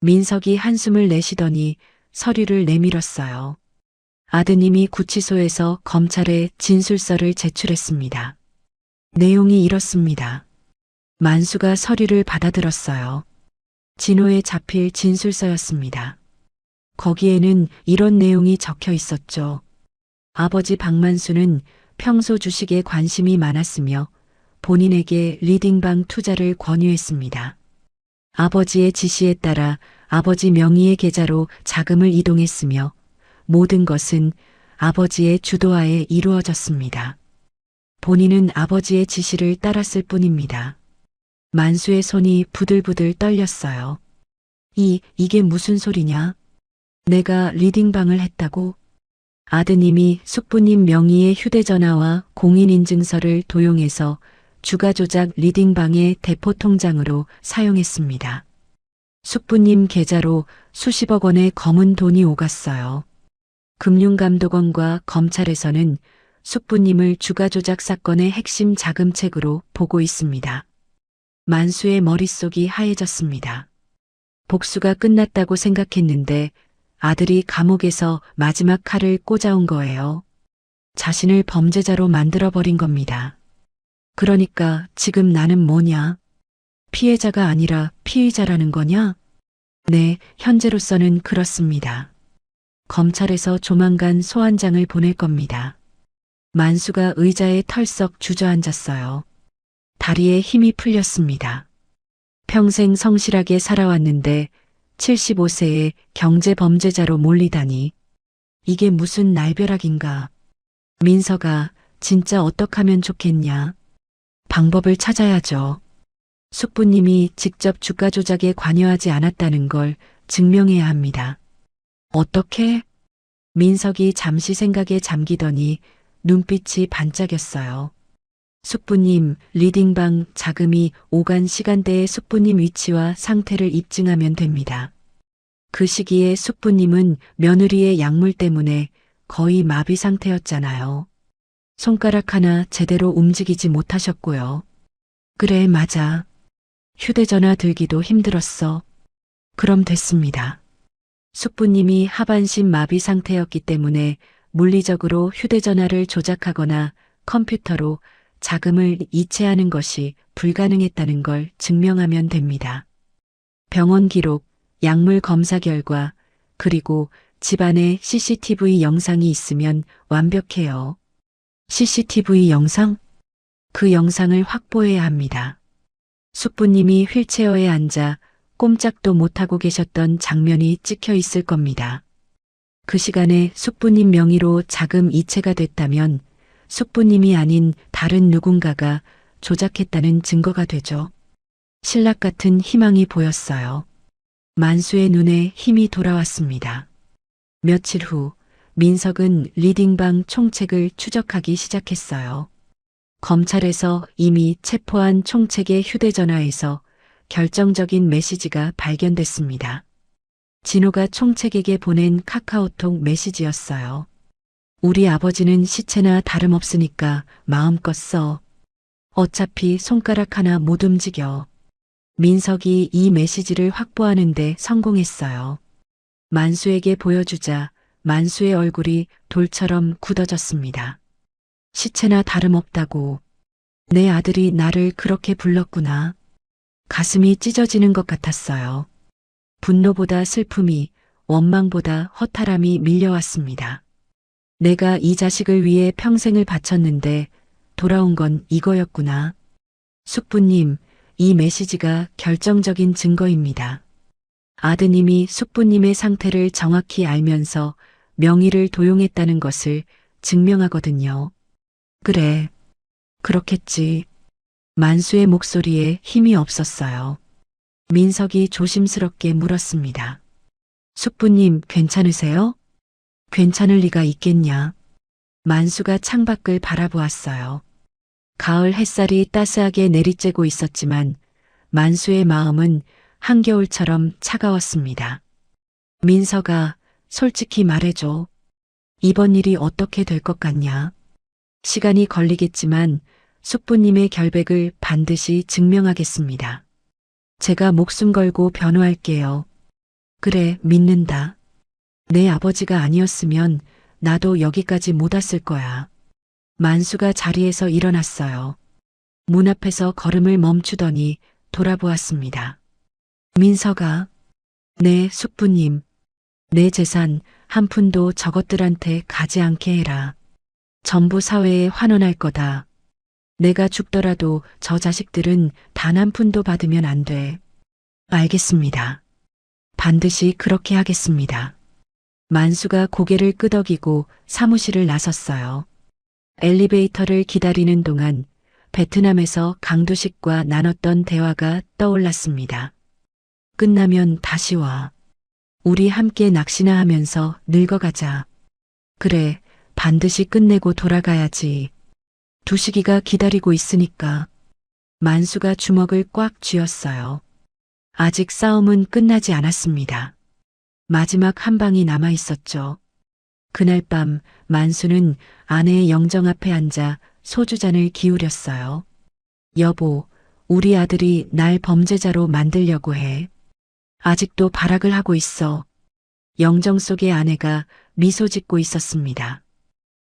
민석이 한숨을 내쉬더니 서류를 내밀었어요. 아드님이 구치소에서 검찰에 진술서를 제출했습니다. 내용이 이렇습니다. 만수가 서류를 받아들었어요. 진호에 잡힐 진술서였습니다. 거기에는 이런 내용이 적혀 있었죠. 아버지 박만수는 평소 주식에 관심이 많았으며 본인에게 리딩방 투자를 권유했습니다. 아버지의 지시에 따라 아버지 명의의 계좌로 자금을 이동했으며 모든 것은 아버지의 주도하에 이루어졌습니다. 본인은 아버지의 지시를 따랐을 뿐입니다. 만수의 손이 부들부들 떨렸어요. 이게 무슨 소리냐? 내가 리딩방을 했다고? 아드님이 숙부님 명의의 휴대전화와 공인인증서를 도용해서 주가조작 리딩방의 대포통장으로 사용했습니다. 숙부님 계좌로 수십억 원의 검은 돈이 오갔어요. 금융감독원과 검찰에서는 숙부님을 주가조작 사건의 핵심 자금책으로 보고 있습니다. 만수의 머릿속이 하얘졌습니다. 복수가 끝났다고 생각했는데 아들이 감옥에서 마지막 칼을 꽂아온 거예요. 자신을 범죄자로 만들어버린 겁니다. 그러니까 지금 나는 뭐냐? 피해자가 아니라 피의자라는 거냐? 네, 현재로서는 그렇습니다. 검찰에서 조만간 소환장을 보낼 겁니다. 만수가 의자에 털썩 주저앉았어요. 다리에 힘이 풀렸습니다. 평생 성실하게 살아왔는데 75세에 경제범죄자로 몰리다니. 이게 무슨 날벼락인가. 민서가 진짜 어떡하면 좋겠냐. 방법을 찾아야죠. 숙부님이 직접 주가 조작에 관여하지 않았다는 걸 증명해야 합니다. 어떻게? 민석이 잠시 생각에 잠기더니 눈빛이 반짝였어요. 숙부님 리딩방 자금이 오간 시간대의 숙부님 위치와 상태를 입증하면 됩니다. 그 시기에 숙부님은 며느리의 약물 때문에 거의 마비 상태였잖아요. 손가락 하나 제대로 움직이지 못하셨고요. 그래, 맞아. 휴대전화 들기도 힘들었어. 그럼 됐습니다. 숙부님이 하반신 마비 상태였기 때문에 물리적으로 휴대전화를 조작하거나 컴퓨터로 자금을 이체하는 것이 불가능했다는 걸 증명하면 됩니다. 병원 기록, 약물 검사 결과, 그리고 집안에 CCTV 영상이 있으면 완벽해요. CCTV 영상? 그 영상을 확보해야 합니다. 숙부님이 휠체어에 앉아 꼼짝도 못하고 계셨던 장면이 찍혀 있을 겁니다. 그 시간에 숙부님 명의로 자금 이체가 됐다면 숙부님이 아닌 다른 누군가가 조작했다는 증거가 되죠. 신락 같은 희망이 보였어요. 만수의 눈에 힘이 돌아왔습니다. 며칠 후 민석은 리딩방 총책을 추적하기 시작했어요. 검찰에서 이미 체포한 총책의 휴대전화에서 결정적인 메시지가 발견됐습니다. 진호가 총책에게 보낸 카카오톡 메시지였어요. 우리 아버지는 시체나 다름없으니까 마음껏 써. 어차피 손가락 하나 못 움직여. 민석이 이 메시지를 확보하는데 성공했어요. 만수에게 보여주자 만수의 얼굴이 돌처럼 굳어졌습니다. 시체나 다름없다고. 내 아들이 나를 그렇게 불렀구나. 가슴이 찢어지는 것 같았어요. 분노보다 슬픔이, 원망보다 허탈함이 밀려왔습니다. 내가 이 자식을 위해 평생을 바쳤는데 돌아온 건 이거였구나. 숙부님, 이 메시지가 결정적인 증거입니다. 아드님이 숙부님의 상태를 정확히 알면서 명의를 도용했다는 것을 증명하거든요. 그래, 그렇겠지. 만수의 목소리에 힘이 없었어요. 민석이 조심스럽게 물었습니다. 숙부님 괜찮으세요? 괜찮을 리가 있겠냐. 만수가 창밖을 바라보았어요. 가을 햇살이 따스하게 내리쬐고 있었지만 만수의 마음은 한겨울처럼 차가웠습니다. 민서가 솔직히 말해줘. 이번 일이 어떻게 될 것 같냐? 시간이 걸리겠지만 숙부님의 결백을 반드시 증명하겠습니다. 제가 목숨 걸고 변호할게요. 그래, 믿는다. 내 아버지가 아니었으면 나도 여기까지 못 왔을 거야. 만수가 자리에서 일어났어요. 문 앞에서 걸음을 멈추더니 돌아보았습니다. 민서가, 네, 숙부님. 내 재산 한 푼도 저것들한테 가지 않게 해라. 전부 사회에 환원할 거다. 내가 죽더라도 저 자식들은 단 한 푼도 받으면 안 돼. 알겠습니다. 반드시 그렇게 하겠습니다. 만수가 고개를 끄덕이고 사무실을 나섰어요. 엘리베이터를 기다리는 동안 베트남에서 강두식과 나눴던 대화가 떠올랐습니다. 끝나면 다시 와. 우리 함께 낚시나 하면서 늙어가자. 그래, 반드시 끝내고 돌아가야지. 두식이가 기다리고 있으니까. 만수가 주먹을 꽉 쥐었어요. 아직 싸움은 끝나지 않았습니다. 마지막 한 방이 남아 있었죠. 그날 밤 만수는 아내의 영정 앞에 앉아 소주잔을 기울였어요. 여보, 우리 아들이 날 범죄자로 만들려고 해. 아직도 발악을 하고 있어. 영정 속의 아내가 미소 짓고 있었습니다.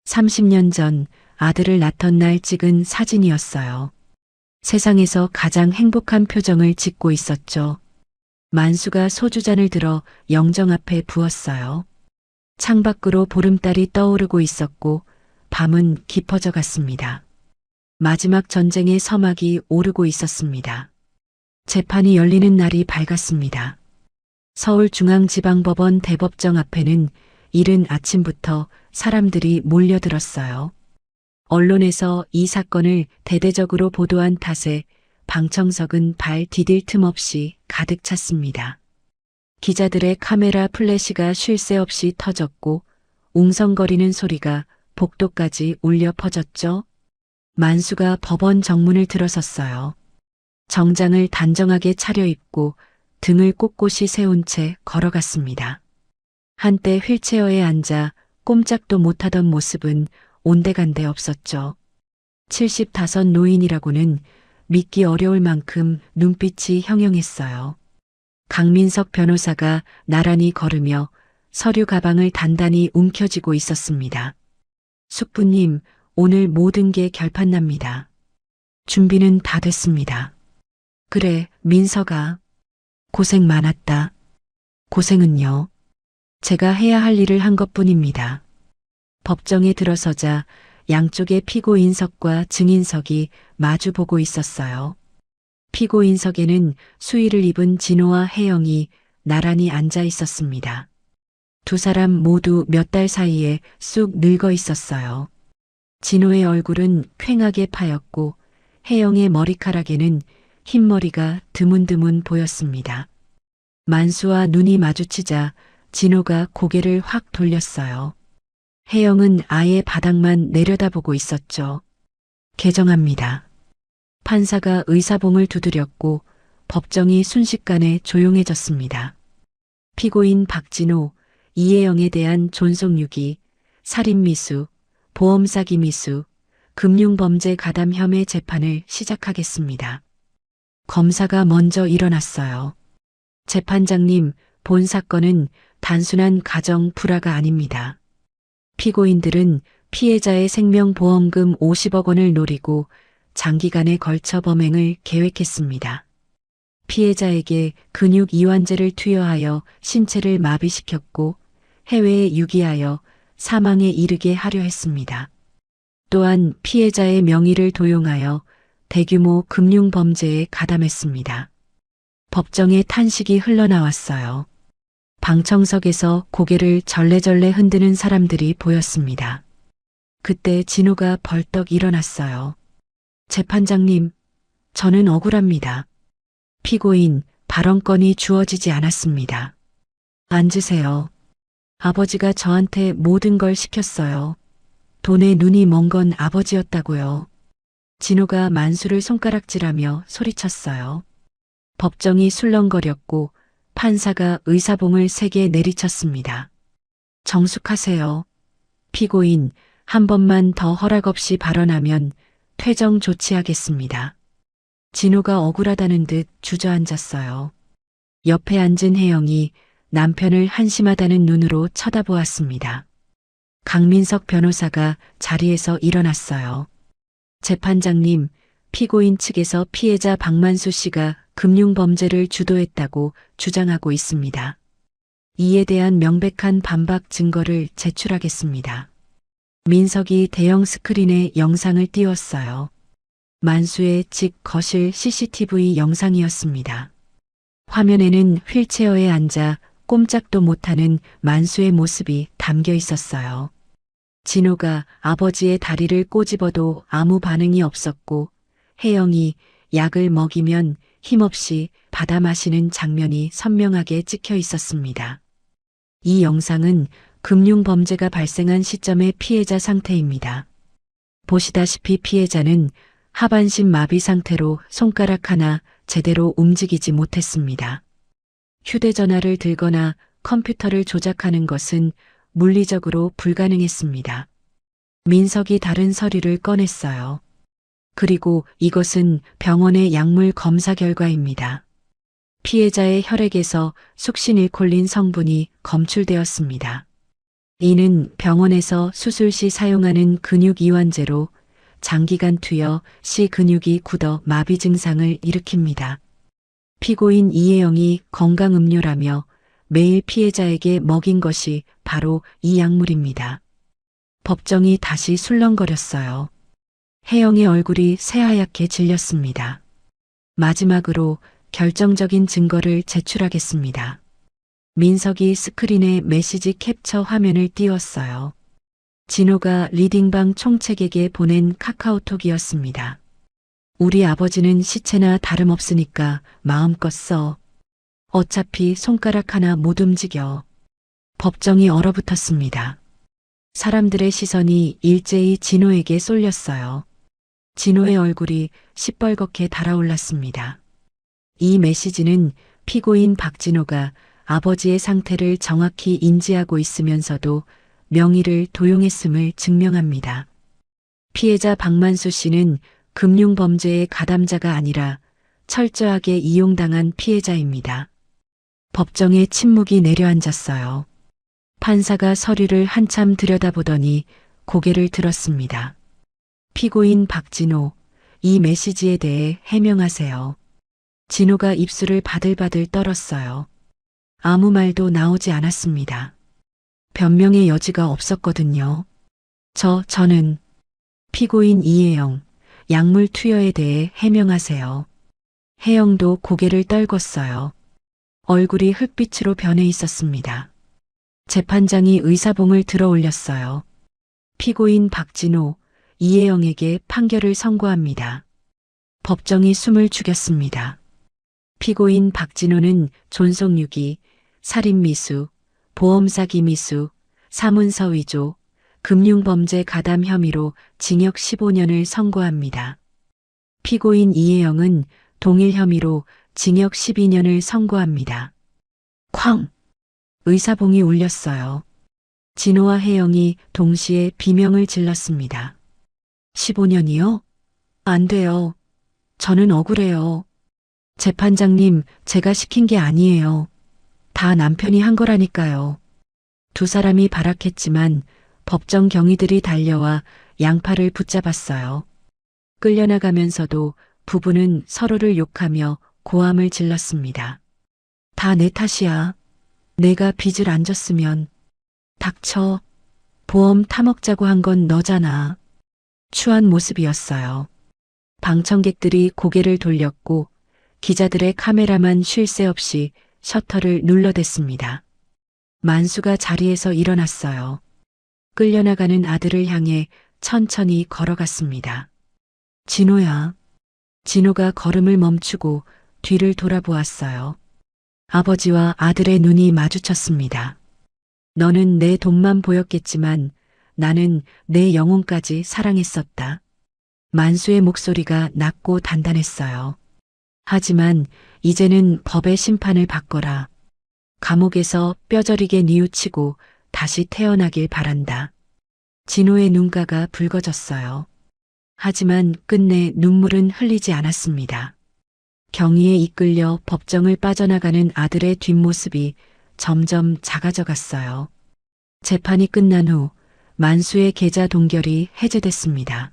30년 전 아들을 낳던 날 찍은 사진이었어요. 세상에서 가장 행복한 표정을 짓고 있었죠. 만수가 소주잔을 들어 영정 앞에 부었어요. 창밖으로 보름달이 떠오르고 있었고 밤은 깊어져 갔습니다. 마지막 전쟁의 서막이 오르고 있었습니다. 재판이 열리는 날이 밝았습니다. 서울중앙지방법원 대법정 앞에는 이른 아침부터 사람들이 몰려들었어요. 언론에서 이 사건을 대대적으로 보도한 탓에 방청석은 발 디딜 틈 없이 가득 찼습니다. 기자들의 카메라 플래시가 쉴 새 없이 터졌고 웅성거리는 소리가 복도까지 울려 퍼졌죠. 만수가 법원 정문을 들어섰어요. 정장을 단정하게 차려입고 등을 꼿꼿이 세운 채 걸어갔습니다. 한때 휠체어에 앉아 꼼짝도 못하던 모습은 온데간데 없었죠. 75 노인이라고는 믿기 어려울 만큼 눈빛이 형형했어요. 강민석 변호사가 나란히 걸으며 서류 가방을 단단히 움켜쥐고 있었습니다. 숙부님, 오늘 모든 게 결판납니다. 준비는 다 됐습니다. 그래, 민서가. 고생 많았다. 고생은요. 제가 해야 할 일을 한 것뿐입니다. 법정에 들어서자 양쪽의 피고인석과 증인석이 마주보고 있었어요. 피고인석에는 수의를 입은 진호와 혜영이 나란히 앉아 있었습니다. 두 사람 모두 몇 달 사이에 쑥 늙어 있었어요. 진호의 얼굴은 퀭하게 파였고 혜영의 머리카락에는 흰머리가 드문드문 보였습니다. 만수와 눈이 마주치자 진호가 고개를 확 돌렸어요. 혜영은 아예 바닥만 내려다보고 있었죠. 개정합니다. 판사가 의사봉을 두드렸고 법정이 순식간에 조용해졌습니다. 피고인 박진호, 이혜영에 대한 존속유기, 살인미수, 보험사기 미수, 금융범죄 가담 혐의 재판을 시작하겠습니다. 검사가 먼저 일어났어요. 재판장님, 본 사건은 단순한 가정 불화가 아닙니다. 피고인들은 피해자의 생명보험금 50억 원을 노리고 장기간에 걸쳐 범행을 계획했습니다. 피해자에게 근육 이완제를 투여하여 신체를 마비시켰고 해외에 유기하여 사망에 이르게 하려 했습니다. 또한 피해자의 명의를 도용하여 대규모 금융범죄에 가담했습니다. 법정에 탄식이 흘러나왔어요. 방청석에서 고개를 절레절레 흔드는 사람들이 보였습니다. 그때 진호가 벌떡 일어났어요. 재판장님, 저는 억울합니다. 피고인, 발언권이 주어지지 않았습니다. 앉으세요. 아버지가 저한테 모든 걸 시켰어요. 돈에 눈이 먼 건 아버지였다고요. 진호가 만수를 손가락질하며 소리쳤어요. 법정이 술렁거렸고 판사가 의사봉을 세게 내리쳤습니다. 정숙하세요. 피고인 한 번만 더 허락 없이 발언하면 퇴정 조치하겠습니다. 진호가 억울하다는 듯 주저앉았어요. 옆에 앉은 혜영이 남편을 한심하다는 눈으로 쳐다보았습니다. 강민석 변호사가 자리에서 일어났어요. 재판장님, 피고인 측에서 피해자 박만수 씨가 금융범죄를 주도했다고 주장하고 있습니다. 이에 대한 명백한 반박 증거를 제출하겠습니다. 민석이 대형 스크린에 영상을 띄웠어요. 만수의 집 거실 CCTV 영상이었습니다. 화면에는 휠체어에 앉아 꼼짝도 못하는 만수의 모습이 담겨 있었어요. 진호가 아버지의 다리를 꼬집어도 아무 반응이 없었고 혜영이 약을 먹이면 힘없이 받아 마시는 장면이 선명하게 찍혀 있었습니다. 이 영상은 금융범죄가 발생한 시점의 피해자 상태입니다. 보시다시피 피해자는 하반신 마비 상태로 손가락 하나 제대로 움직이지 못했습니다. 휴대전화를 들거나 컴퓨터를 조작하는 것은 물리적으로 불가능했습니다. 민석이 다른 서류를 꺼냈어요. 그리고 이것은 병원의 약물 검사 결과입니다. 피해자의 혈액에서 숙신일콜린 성분이 검출되었습니다. 이는 병원에서 수술 시 사용하는 근육 이완제로 장기간 투여 시 근육이 굳어 마비 증상을 일으킵니다. 피고인 이혜영이 건강음료라며 매일 피해자에게 먹인 것이 바로 이 약물입니다. 법정이 다시 술렁거렸어요. 혜영의 얼굴이 새하얗게 질렸습니다. 마지막으로 결정적인 증거를 제출하겠습니다. 민석이 스크린에 메시지 캡처 화면을 띄웠어요. 진호가 리딩방 총책에게 보낸 카카오톡이었습니다. 우리 아버지는 시체나 다름없으니까 마음껏 써. 어차피 손가락 하나 못 움직여. 법정이 얼어붙었습니다. 사람들의 시선이 일제히 진호에게 쏠렸어요. 진호의 얼굴이 시뻘겋게 달아올랐습니다. 이 메시지는 피고인 박진호가 아버지의 상태를 정확히 인지하고 있으면서도 명의를 도용했음을 증명합니다. 피해자 박만수 씨는 금융범죄의 가담자가 아니라 철저하게 이용당한 피해자입니다. 법정에 침묵이 내려앉았어요. 판사가 서류를 한참 들여다보더니 고개를 들었습니다. 피고인 박진호, 이 메시지에 대해 해명하세요. 진호가 입술을 바들바들 떨었어요. 아무 말도 나오지 않았습니다. 변명의 여지가 없었거든요. 저는 피고인 이혜영, 약물 투여에 대해 해명하세요. 혜영도 고개를 떨궜어요. 얼굴이 흙빛으로 변해 있었습니다. 재판장이 의사봉을 들어 올렸어요. 피고인 박진호, 이혜영에게 판결을 선고합니다. 법정이 숨을 죽였습니다. 피고인 박진호는 존속유기, 살인미수, 보험사기 미수, 사문서 위조, 금융범죄 가담 혐의로 징역 15년을 선고합니다. 피고인 이혜영은 동일 혐의로 징역 12년을 선고합니다. 쾅! 의사봉이 울렸어요. 진호와 혜영이 동시에 비명을 질렀습니다. 15년이요? 안 돼요. 저는 억울해요. 재판장님, 제가 시킨 게 아니에요. 다 남편이 한 거라니까요. 두 사람이 발악했지만 법정 경위들이 달려와 양팔을 붙잡았어요. 끌려나가면서도 부부는 서로를 욕하며 고함을 질렀습니다. 다 내 탓이야. 내가 빚을 안 졌으면. 닥쳐. 보험 타먹자고 한 건 너잖아. 추한 모습이었어요. 방청객들이 고개를 돌렸고 기자들의 카메라만 쉴 새 없이 셔터를 눌러댔습니다. 만수가 자리에서 일어났어요. 끌려나가는 아들을 향해 천천히 걸어갔습니다. 진호야. 진호가 걸음을 멈추고 뒤를 돌아보았어요. 아버지와 아들의 눈이 마주쳤습니다. 너는 내 돈만 보였겠지만 나는 내 영혼까지 사랑했었다. 만수의 목소리가 낮고 단단했어요. 하지만 이제는 법의 심판을 받거라. 감옥에서 뼈저리게 뉘우치고 다시 태어나길 바란다. 진호의 눈가가 붉어졌어요. 하지만 끝내 눈물은 흘리지 않았습니다. 경위에 이끌려 법정을 빠져나가는 아들의 뒷모습이 점점 작아져 갔어요. 재판이 끝난 후 만수의 계좌 동결이 해제됐습니다.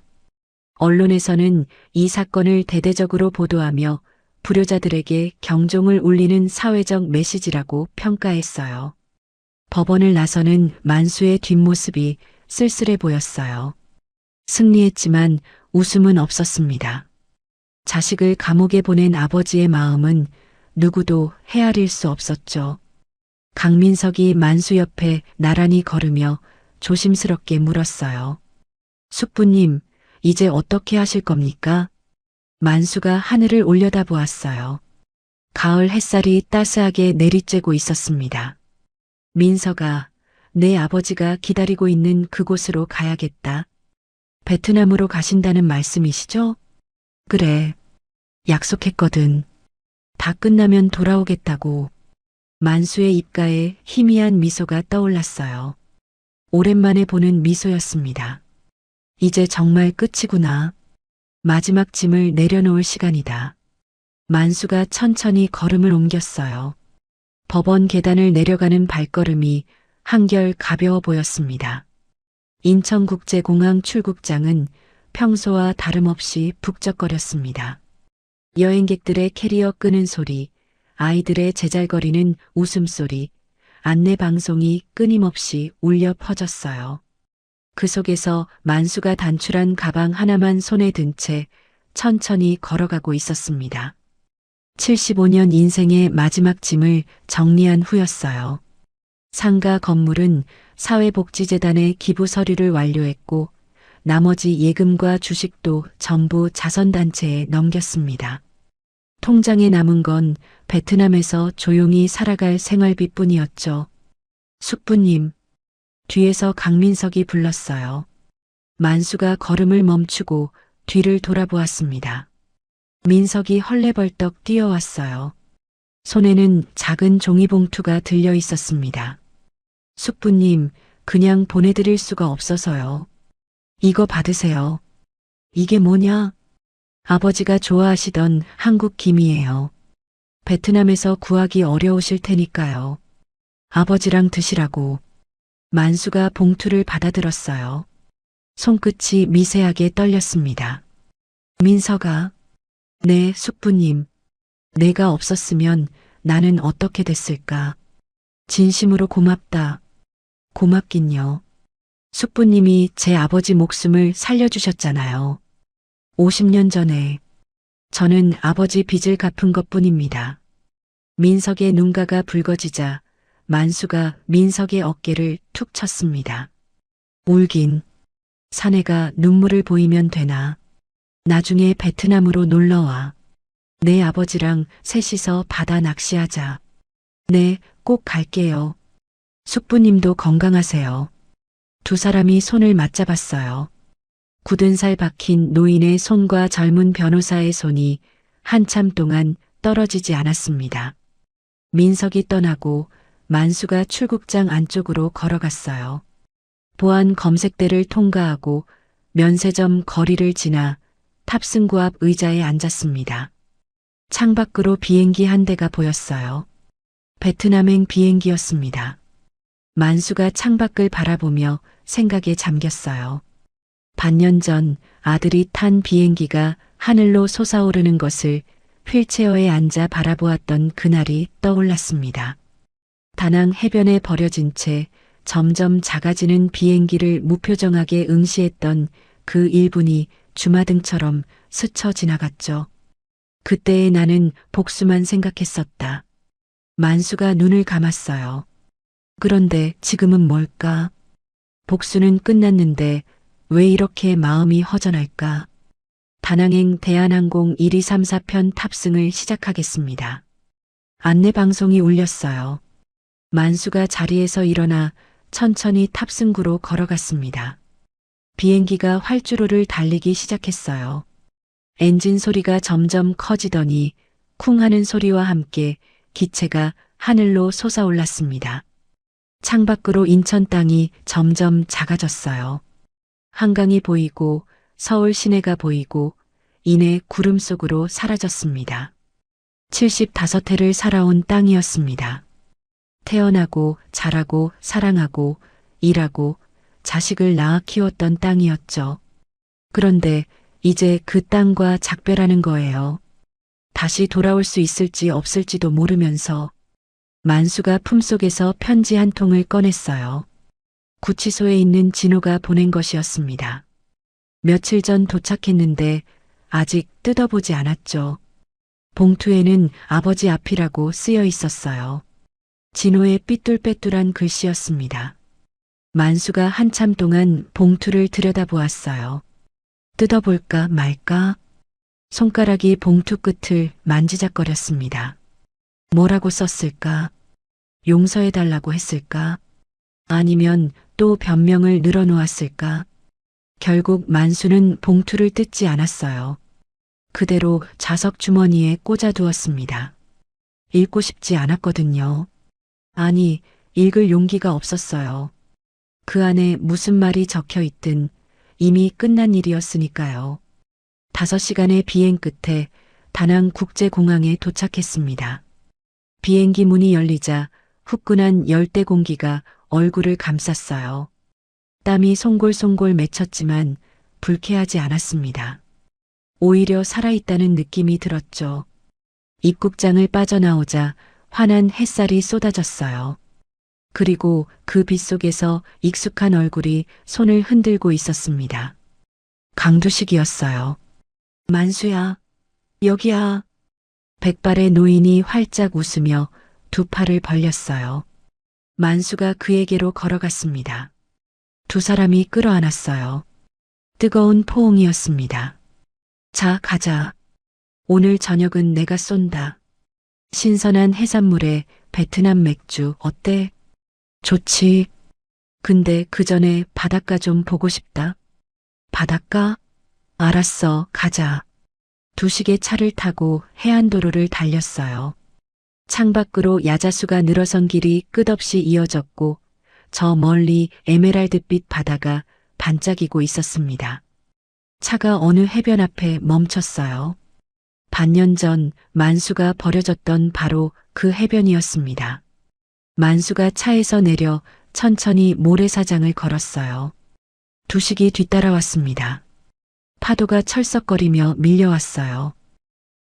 언론에서는 이 사건을 대대적으로 보도하며 불효자들에게 경종을 울리는 사회적 메시지라고 평가했어요. 법원을 나서는 만수의 뒷모습이 쓸쓸해 보였어요. 승리했지만 웃음은 없었습니다. 자식을 감옥에 보낸 아버지의 마음은 누구도 헤아릴 수 없었죠. 강민석이 만수 옆에 나란히 걸으며 조심스럽게 물었어요. 숙부님, 이제 어떻게 하실 겁니까? 만수가 하늘을 올려다보았어요. 가을 햇살이 따스하게 내리쬐고 있었습니다. 민석아, 내 아버지가 기다리고 있는 그곳으로 가야겠다. 베트남으로 가신다는 말씀이시죠? 그래. 약속했거든. 다 끝나면 돌아오겠다고. 만수의 입가에 희미한 미소가 떠올랐어요. 오랜만에 보는 미소였습니다. 이제 정말 끝이구나. 마지막 짐을 내려놓을 시간이다. 만수가 천천히 걸음을 옮겼어요. 법원 계단을 내려가는 발걸음이 한결 가벼워 보였습니다. 인천국제공항 출국장은 평소와 다름없이 북적거렸습니다. 여행객들의 캐리어 끄는 소리, 아이들의 제잘거리는 웃음소리, 안내방송이 끊임없이 울려 퍼졌어요. 그 속에서 만수가 단출한 가방 하나만 손에 든 채 천천히 걸어가고 있었습니다. 75년 인생의 마지막 짐을 정리한 후였어요. 상가 건물은 사회복지재단에 기부 서류를 완료했고 나머지 예금과 주식도 전부 자선단체에 넘겼습니다. 통장에 남은 건 베트남에서 조용히 살아갈 생활비뿐이었죠. 숙부님, 뒤에서 강민석이 불렀어요. 만수가 걸음을 멈추고 뒤를 돌아보았습니다. 민석이 헐레벌떡 뛰어왔어요. 손에는 작은 종이봉투가 들려 있었습니다. 숙부님, 그냥 보내드릴 수가 없어서요. 이거 받으세요. 이게 뭐냐? 아버지가 좋아하시던 한국 김이에요. 베트남에서 구하기 어려우실 테니까요. 아버지랑 드시라고. 만수가 봉투를 받아들었어요. 손끝이 미세하게 떨렸습니다. 민석아. 네, 숙부님. 내가 없었으면 나는 어떻게 됐을까? 진심으로 고맙다. 고맙긴요. 숙부님이 제 아버지 목숨을 살려주셨잖아요. 50년 전에 저는 아버지 빚을 갚은 것뿐입니다. 민석의 눈가가 붉어지자 만수가 민석의 어깨를 툭 쳤습니다. 울긴. 사내가 눈물을 보이면 되나. 나중에 베트남으로 놀러와. 내 아버지랑 셋이서 바다 낚시하자. 네, 꼭 갈게요. 숙부님도 건강하세요. 두 사람이 손을 맞잡았어요. 굳은 살 박힌 노인의 손과 젊은 변호사의 손이 한참 동안 떨어지지 않았습니다. 민석이 떠나고 만수가 출국장 안쪽으로 걸어갔어요. 보안 검색대를 통과하고 면세점 거리를 지나 탑승구 앞 의자에 앉았습니다. 창밖으로 비행기 한 대가 보였어요. 베트남행 비행기였습니다. 만수가 창밖을 바라보며 생각에 잠겼어요. 반년 전 아들이 탄 비행기가 하늘로 솟아오르는 것을 휠체어에 앉아 바라보았던 그날이 떠올랐습니다. 다낭 해변에 버려진 채 점점 작아지는 비행기를 무표정하게 응시했던 그 1분이 주마등처럼 스쳐 지나갔죠. 그때의 나는 복수만 생각했었다. 만수가 눈을 감았어요. 그런데 지금은 뭘까? 복수는 끝났는데 왜 이렇게 마음이 허전할까? 다낭행 대한항공 1234편 탑승을 시작하겠습니다. 안내방송이 울렸어요. 만수가 자리에서 일어나 천천히 탑승구로 걸어갔습니다. 비행기가 활주로를 달리기 시작했어요. 엔진 소리가 점점 커지더니 쿵 하는 소리와 함께 기체가 하늘로 솟아올랐습니다. 창밖으로 인천 땅이 점점 작아졌어요. 한강이 보이고 서울 시내가 보이고 이내 구름 속으로 사라졌습니다. 75해를 살아온 땅이었습니다. 태어나고 자라고 사랑하고 일하고 자식을 낳아 키웠던 땅이었죠. 그런데 이제 그 땅과 작별하는 거예요. 다시 돌아올 수 있을지 없을지도 모르면서 만수가 품속에서 편지 한 통을 꺼냈어요. 구치소에 있는 진호가 보낸 것이었습니다. 며칠 전 도착했는데 아직 뜯어보지 않았죠. 봉투에는 아버지 앞이라고 쓰여 있었어요. 진호의 삐뚤빼뚤한 글씨였습니다. 만수가 한참 동안 봉투를 들여다보았어요. 뜯어볼까 말까? 손가락이 봉투 끝을 만지작거렸습니다. 뭐라고 썼을까? 용서해달라고 했을까? 아니면 또 변명을 늘어놓았을까? 결국 만수는 봉투를 뜯지 않았어요. 그대로 자석 주머니에 꽂아두었습니다. 읽고 싶지 않았거든요. 아니, 읽을 용기가 없었어요. 그 안에 무슨 말이 적혀 있든 이미 끝난 일이었으니까요. 5시간의 비행 끝에 다낭 국제공항에 도착했습니다. 비행기 문이 열리자 후끈한 열대 공기가 얼굴을 감쌌어요. 땀이 송골송골 맺혔지만 불쾌하지 않았습니다. 오히려 살아있다는 느낌이 들었죠. 입국장을 빠져나오자 환한 햇살이 쏟아졌어요. 그리고 그 빛 속에서 익숙한 얼굴이 손을 흔들고 있었습니다. 강두식이었어요. 만수야, 여기야. 백발의 노인이 활짝 웃으며 두 팔을 벌렸어요. 만수가 그에게로 걸어갔습니다. 두 사람이 끌어안았어요. 뜨거운 포옹이었습니다. 자, 가자. 오늘 저녁은 내가 쏜다. 신선한 해산물에 베트남 맥주 어때? 좋지. 근데 그 전에 바닷가 좀 보고 싶다. 바닷가? 알았어, 가자. 두식의 차를 타고 해안도로를 달렸어요. 창밖으로 야자수가 늘어선 길이 끝없이 이어졌고 저 멀리 에메랄드빛 바다가 반짝이고 있었습니다. 차가 어느 해변 앞에 멈췄어요. 반년 전 만수가 버려졌던 바로 그 해변이었습니다. 만수가 차에서 내려 천천히 모래사장을 걸었어요. 두식이 뒤따라왔습니다. 파도가 철썩거리며 밀려왔어요.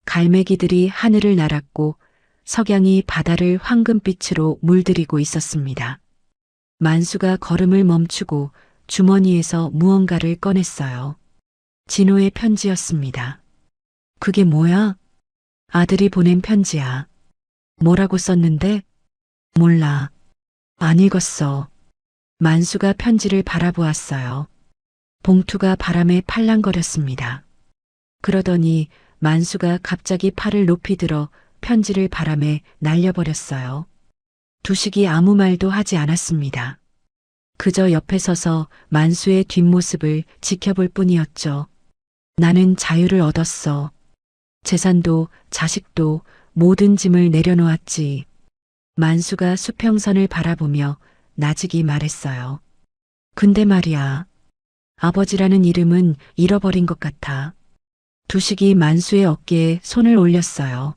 갈매기들이 하늘을 날았고 석양이 바다를 황금빛으로 물들이고 있었습니다. 만수가 걸음을 멈추고 주머니에서 무언가를 꺼냈어요. 진호의 편지였습니다. 그게 뭐야? 아들이 보낸 편지야. 뭐라고 썼는데? 몰라. 안 읽었어. 만수가 편지를 바라보았어요. 봉투가 바람에 팔랑거렸습니다. 그러더니 만수가 갑자기 팔을 높이 들어 편지를 바람에 날려버렸어요. 두식이 아무 말도 하지 않았습니다. 그저 옆에 서서 만수의 뒷모습을 지켜볼 뿐이었죠. 나는 자유를 얻었어. 재산도 자식도 모든 짐을 내려놓았지. 만수가 수평선을 바라보며 나직이 말했어요. 근데 말이야. 아버지라는 이름은 잃어버린 것 같아. 두식이 만수의 어깨에 손을 올렸어요.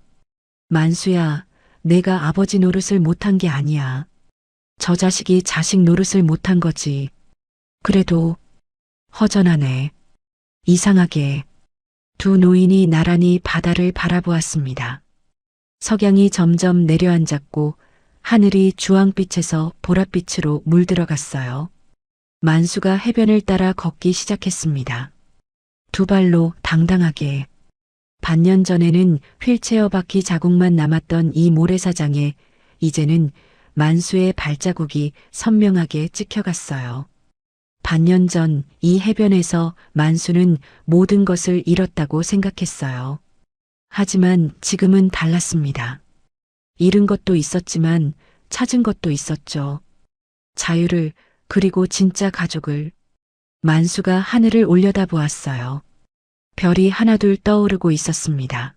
만수야, 내가 아버지 노릇을 못한 게 아니야. 저 자식이 자식 노릇을 못한 거지. 그래도 허전하네. 이상하게. 두 노인이 나란히 바다를 바라보았습니다. 석양이 점점 내려앉았고 하늘이 주황빛에서 보랏빛으로 물들어갔어요. 만수가 해변을 따라 걷기 시작했습니다. 두 발로 당당하게. 반년 전에는 휠체어 바퀴 자국만 남았던 이 모래사장에 이제는 만수의 발자국이 선명하게 찍혀갔어요. 반년 전 이 해변에서 만수는 모든 것을 잃었다고 생각했어요. 하지만 지금은 달랐습니다. 잃은 것도 있었지만 찾은 것도 있었죠. 자유를, 그리고 진짜 가족을. 만수가 하늘을 올려다보았어요. 별이 하나둘 떠오르고 있었습니다.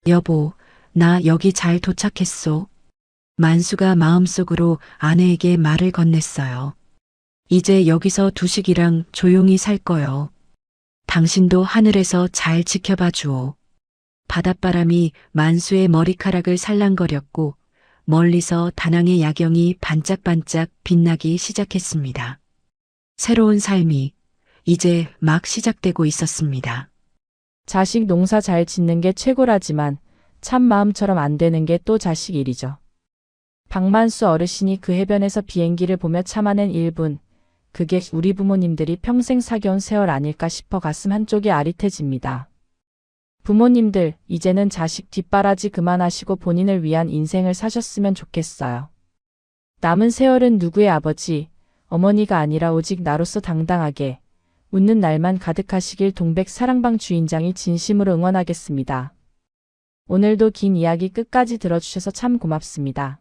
여보, 나 여기 잘 도착했소. 만수가 마음속으로 아내에게 말을 건넸어요. 이제 여기서 두식이랑 조용히 살 거요. 당신도 하늘에서 잘 지켜봐 주오. 바닷바람이 만수의 머리카락을 살랑거렸고 멀리서 다낭의 야경이 반짝반짝 빛나기 시작했습니다. 새로운 삶이 이제 막 시작되고 있었습니다. 자식 농사 잘 짓는 게 최고라지만 참 마음처럼 안 되는 게 또 자식 일이죠. 박만수 어르신이 그 해변에서 비행기를 보며 참아낸 1분. 그게 우리 부모님들이 평생 사겨온 세월 아닐까 싶어 가슴 한쪽이 아릿해집니다. 부모님들, 이제는 자식 뒷바라지 그만하시고 본인을 위한 인생을 사셨으면 좋겠어요. 남은 세월은 누구의 아버지, 어머니가 아니라 오직 나로서 당당하게 웃는 날만 가득하시길 동백 사랑방 주인장이 진심으로 응원하겠습니다. 오늘도 긴 이야기 끝까지 들어주셔서 참 고맙습니다.